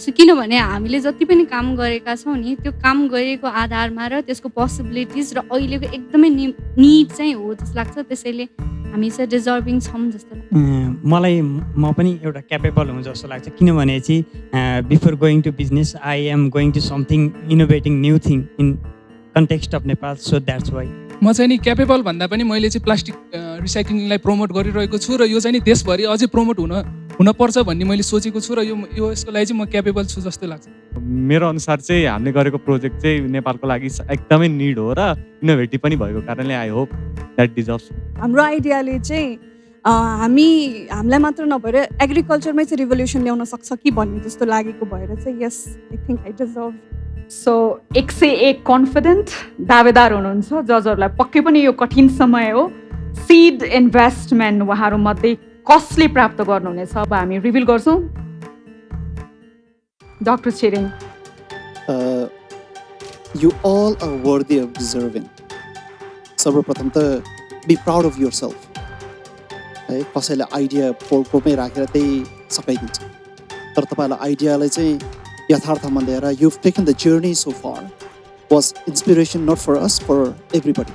सो किनभने हामीले जति पनि काम गरेका छौँ नि त्यो काम गरेको आधारमा र त्यसको पोसिबिलिटिज र अहिलेको एकदमै निड चाहिँ हो जस्तो लाग्छ, त्यसैले हामी चाहिँ डिजर्भिङ छौँ जस्तो लाग्छ। मलाई म पनि एउटा क्यापेबल हुँ जस्तो लाग्छ, किनभने चाहिँ before going to business I am going to something innovating new thing in context of Nepal, so that's why म चाहिँ नि क्यापेबल भन्दा पनि मैले चाहिँ प्लास्टिक रिसाइक्लिङलाई प्रमोट गरिरहेको छु र यो चाहिँ नि देशभरि अझै प्रमोट हुनपर्छ भन्ने मैले सोचेको छु र यो यसको लागि चाहिँ म क्यापेबल छु जस्तो लाग्छ। मेरो अनुसार चाहिँ हामीले गरेको प्रोजेक्ट चाहिँ नेपालको लागि एकदमै निड हो र इनोभेटिभ पनि भएको कारणले आई होप द्याट डिजर्भ्स। हाम्रो आइडियाले चाहिँ हामीलाई मात्र नभएर एग्रिकल्चरमै चाहिँ रिभोल्युसन ल्याउन सक्छ कि भन्ने जस्तो लागेको भएर चाहिँ yes I think I deserve. So 101 confident दावेदार हुनुहुन्छ जजहरूलाई, पक्कै पनि यो कठिन समय हो। सिड इन्भेस्टमेन्ट उहाँहरूमध्ये कसले प्राप्त गर्नुहुनेछ अब हामी रिभिल गर्छौँ। Doctor Chhiring, You all are worthy of deserving. सर्वप्रथम त be proud of your self है। कसैले आइडिया पोलकोमै राखेर त्यही सकाइदिन्छ, तर तपाईँलाई आइडियालाई चाहिँ यथार्थमा लिएर you've taken the journey so far was inspiration not for us, for everybody.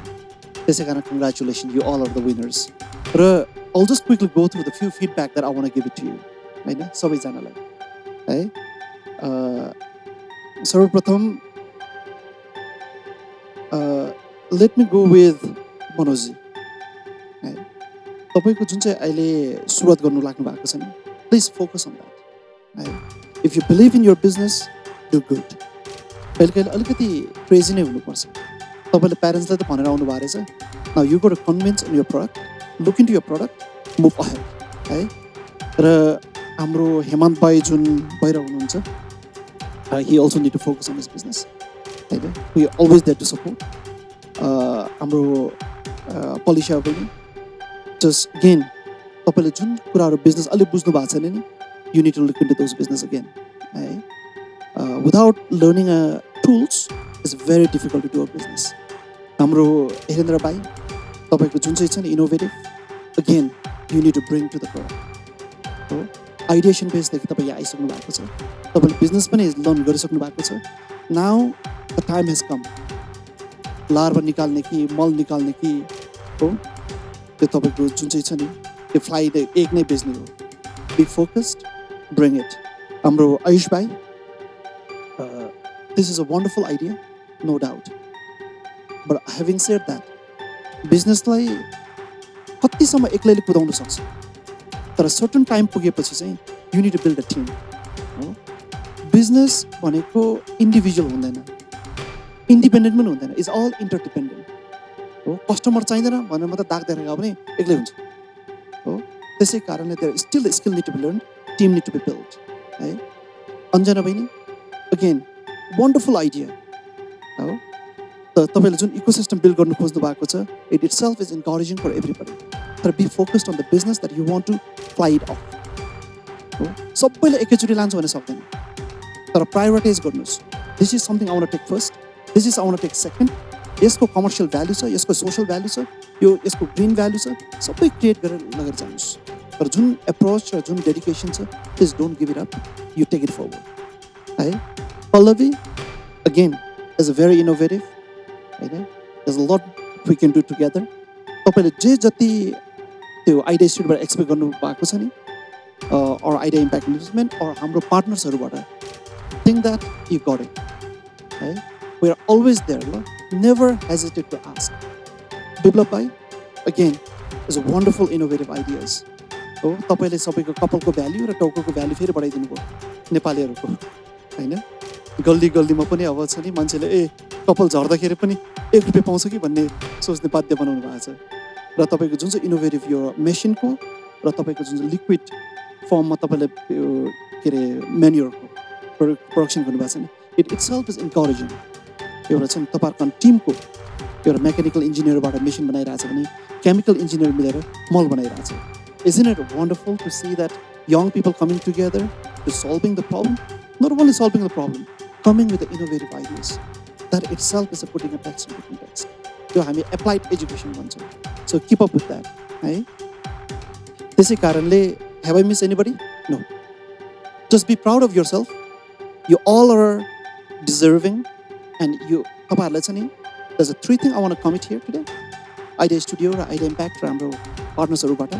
त्यसै कारण congratulations, you all are the winners. र I'll just quickly go through the few feedback that I want to give it to you हैन सबैजनालाई है। सर्वप्रथम let me go with मनोजी है। तपाईँको जुन चाहिँ अहिले सुरुवात गर्नु लाग्नु भएको छ नि, प्लिज फोकस अन द्याट है। If you believe in your business do good. कहिले कहिले अलिकति क्रेजी नै हुनुपर्छ। तपाईँले प्यारेन्ट्सलाई त भनेर आउनु भएको रहेछ, now you got to convince in your product, look into your product, move ahead है। र हाम्रो हेमन्त भाइ जुन बाहिर हुनुहुन्छ, he also need to focus on his business होइन। We are always there to support. हाम्रो पलिसा पनि जस्ट अगेन तपाईँले जुन कुराहरू बिजनेस अलिक बुझ्नु भएको छैन नि, you need to look into those business again. Without learning tools, it's very difficult to do a business. हाम्रो हेरेन्द्र भाइ तपाईँको जुन चाहिँ छ नि innovative, again you need to bring to the product. हो आइडिएसन बेसदेखि तपाईँ यहाँ आइसक्नु भएको छ, तपाईँले बिजनेस पनि लर्न गरिसक्नु भएको छ। Now the time has come. Larva निकाल्ने कि मल निकाल्ने कि हो त्यो तपाईँको जुन चाहिँ छ नि त्यो फ्लाइ एक नै बेच्ने हो। Be focused, bring it. Amro Ayush bhai, this is a wonderful idea, no doubt. But having said that, business लाई कतिसम्म एक्लैले कुदाउन सक्छ, तर certain time पुगेपछि चाहिँ you need to build a team. Business भनेको individual हुँदैन, independent पनि हुँदैन, is all interdependent. हो कस्टमर चाहिँदैन भनेर मात्र दाग दिएर गयो भने एक्लै हुन्छ। हो त्यसै कारणले there still a skill need to be learned. Team need to be built. Right? Anjana Baini, again, wonderful idea. तपाईँले जुन इकोसिस्टम बिल्ड गर्नु खोज्नु भएको छ, it itself is encouraging for everybody. तर be focused on the business that you want to fly it off. सबैले एकैचोटि लान्छ भने सक्दैन, तर प्रायोरिटाइज गर्नुहोस्। This is something I want to take first. This is I want to take second. यसको कमर्शियल भ्यालु छ, यसको सोशल भ्यालु छ, यसको ग्रीन भ्यालु छ, सबै क्रिएट गरेर लगेर जानुहोस्। तर जुन एप्रोच र जुन डेडिकेसन छ, please don't give it up, you take it forward है। Pallavi again is a very innovative होइन, there's a lot we can do together. तपाईँले जे जति त्यो आइडिया स्टुडियोबाट एक्सपेक्ट गर्नु भएको छ नि, or idea impact investment or हाम्रो पार्टनर्सहरूबाट, think that you got it है। we are always there, ल, never hesitate to ask. Biplab bhai again is a wonderful innovative ideas. हो तपाईँले सबैको कपालको भ्याल्यु र टाउकोको भ्याल्यु फेरि बढाइदिनु भयो नेपालीहरूको होइन। गल्ली गल्लीमा पनि अब छ नि मान्छेले कपाल झर्दाखेरि पनि 1 रुपियाँ पाउँछ कि भन्ने सोच्ने बाध्य बनाउनु भएको छ। र तपाईँको जुन चाहिँ इनोभेटिभ यो मेसिनको र तपाईँको जुन चाहिँ लिक्विड फर्ममा तपाईँले के अरे म्यान्युरको प्रोडक्सन गर्नुभएको छ नि, इट इट्सेल्फ इज इन्करेजिङ। एउटा चाहिँ तपाईँहरूको टिमको एउटा मेकानिकल इन्जिनियरबाट मेसिन बनाइरहेछ भने केमिकल इन्जिनियर मिलेर मल बनाइरहेछ। Isn't it wonderful to see that young people coming together to solving the problem? Not only solving the problem, coming with the innovative ideas. That itself is a putting a text in the context. So हामी applied education भन्छौँ. So keep up with that. है त्यसै कारणले have I missed anybody? No. Just be proud of yourself. You all are deserving, and you तपाईँहरूलाई चाहिँ नि there's a 3 thing I want to commit here today. Idea Studio र Idea Impact र हाम्रो partnersहरूबाट.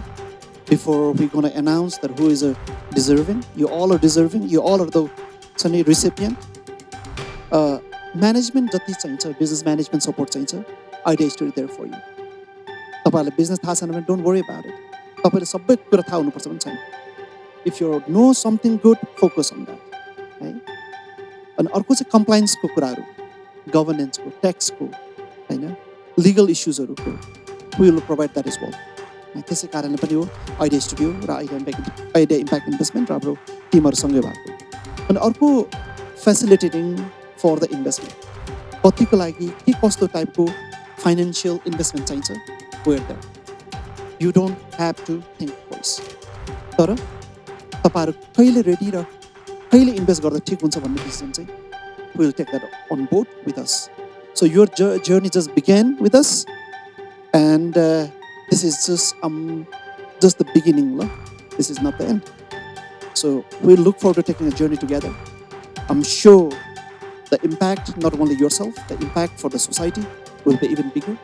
Before we're going to announce that who is a deserving, you all are deserving, you all are the चाहिँ नि recipient. Management जति चाहिन्छ, business management support चाहिन्छ, Idea Studio there for you. तपाईँहरूलाई business थाहा छैन भने don't worry about it. तपाईँले सबै कुरा थाहा हुनुपर्छ पनि छैन. If you know something good, focus on that. है अनि अर्को चाहिँ कम्प्लायन्सको कुराहरू, गभर्नेन्सको, ट्याक्सको, होइन, legal इस्युजहरूको, we will provide that as well. त्यसै कारणले पनि हो आइडिया स्टुडियो र आइडिया इम्प्याक्ट इन्भेस्टमेन्ट र हाम्रो टिमहरूसँगै भएको. अनि अर्को फेसिलिटेटिङ फर द इन्भेस्टमेन्ट, कतिको लागि के कस्तो टाइपको फाइनेन्सियल इन्भेस्टमेन्ट चाहिन्छ, where that you don't have to think twice. तर तपाईँहरू कहिले रेडी र कहिले इन्भेस्ट गर्दा ठिक हुन्छ भन्ने डिसिजन चाहिँ we will take that on board with us. So your journey just began with us, and this is just the beginning. This is not the end. So we look forward to taking a journey together. I'm sure the impact, not only yourself, the impact for the society will be even bigger.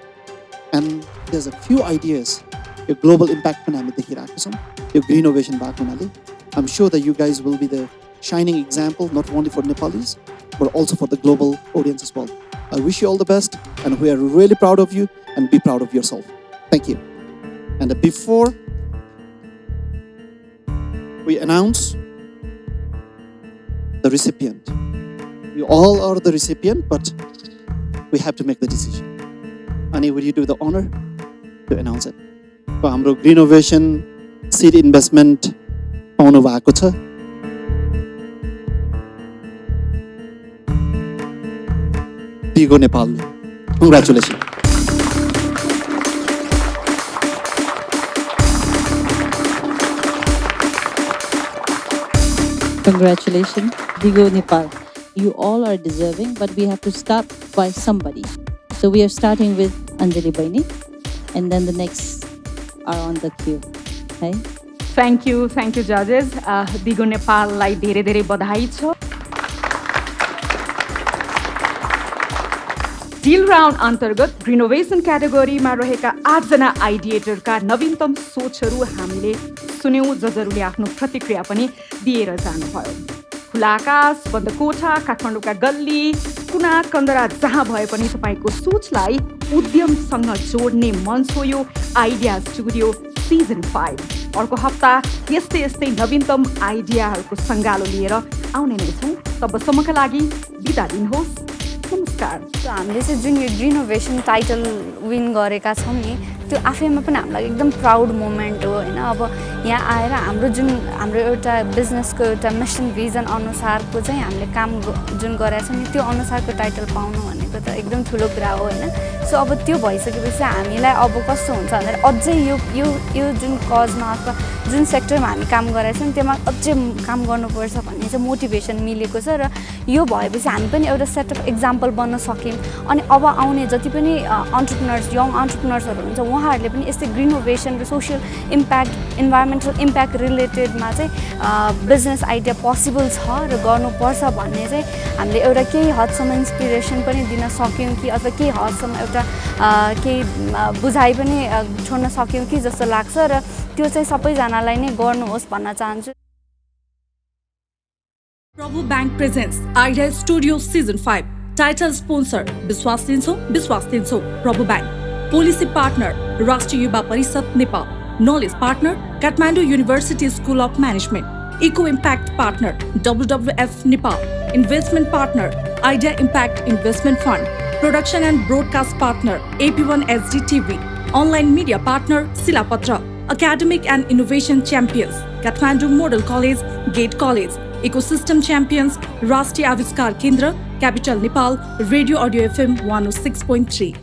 And there's a few ideas. Your global impact पनि हामी देखिरहेको छौँ. Your green innovation भएको हुनाले I'm sure that you guys will be the shining example, not only for Nepalis, but also for the global audience as well. I wish you all the best, and we are really proud of you, and be proud of yourself. Thank you. And before we announce the recipient, you all are the recipient, but we have to make the decision. Ani, would you do the honor to announce it? So, हाम्रो green innovation seed investment पाउनु भएको छ. Digo Nepal. Congratulations. Congratulations, Digo Nepal. You all are deserving, but we have to start by somebody. So we are starting with Anjali Baini, and then the next are on the queue. Okay? Thank you judges. Digo Nepal लाई धेरै धेरै बधाई छ. डिल राउन्ड अन्तर्गत रिनोभेसन क्याटेगोरीमा रहेका 8 जना आइडिएटरका नवीनतम सोचहरू हामीले सुन्यौँ, जसहरूले आफ्नो प्रतिक्रिया पनि दिएर जानुभयो. खुला आकाश, बन्द कोठा, काठमाडौँका गल्ली, कुना कन्दरा जहाँ भए पनि तपाईँको सोचलाई उद्यमसँग जोड्ने मञ्च हो यो आइडिया स्टुडियो सिजन 5. अर्को हप्ता यस्तै नवीनतम आइडियाहरूको सङ्गालो लिएर आउने नै छौँ. तबसम्मका लागि बिदा दिनुहोस्. नमस्कार. हामीले चाहिँ जुन यो रिनोभेसन टाइटल विन गरेका छौँ नि, त्यो आफैमा पनि हामीलाई एकदम प्राउड मोमेन्ट हो होइन. अब यहाँ आएर हाम्रो एउटा बिजनेसको एउटा मिसन भिजन अनुसारको चाहिँ हामीले काम जुन गरेका छौँ नि, त्यो अनुसारको टाइटल पाउनु भनेको त एकदम ठुलो कुरा हो होइन. सो अब त्यो भइसकेपछि हामीलाई अब कस्तो हुन्छ भनेर अझै यो जुन कजमा अथवा जुन सेक्टरमा हामी काम गरेका छौँ त्यसमा अझै काम गर्नुपर्छ भन्ने चाहिँ मोटिभेसन मिलेको छ. र यो भएपछि हामी पनि एउटा सेट अफ एक्जाम्पल बन्न सक्यौँ. अनि अब आउने जति पनि अन्टरप्रिनर्स, यङ अन्टरप्रिनर्सहरू हुन्छ, उहाँहरूले पनि यस्तै ग्रिनोभेसन र सोसियल इम्प्याक्ट, इन्भाइरोमेन्टल इम्प्याक्ट रिलेटेडमा चाहिँ बिजनेस आइडिया पोसिबल छ र गर्नुपर्छ भन्ने चाहिँ हामीले एउटा केही हदसम्म इन्सपिरेसन पनि दिन सक्यौँ कि अथवा केही हदसम्म एउटा केही बुझाइ पनि छोड्न सक्यौँ कि जस्तो लाग्छ. र त्यो चाहिँ सबैजनालाई नै गर्नुहोस् भन्न चाहन्छु. Prabhu Bank presents Idea Studio Season 5. Title sponsor विश्वास दिन्छौ Prabhu Bank. Policy partner राष्ट्रिय युवा परिषद Nepal. Knowledge partner Kathmandu University School of Management. Eco Impact partner WWF Nepal. Investment partner Idea Impact Investment Fund. Production and broadcast partner AP1 SD TV. Online media partner Silapatra. Academic and innovation champions Kathmandu Model College, Gate College. Ecosystem champions Rashtriya Aviskar Kendra, Capital Nepal, Radio Audio FM 106.3.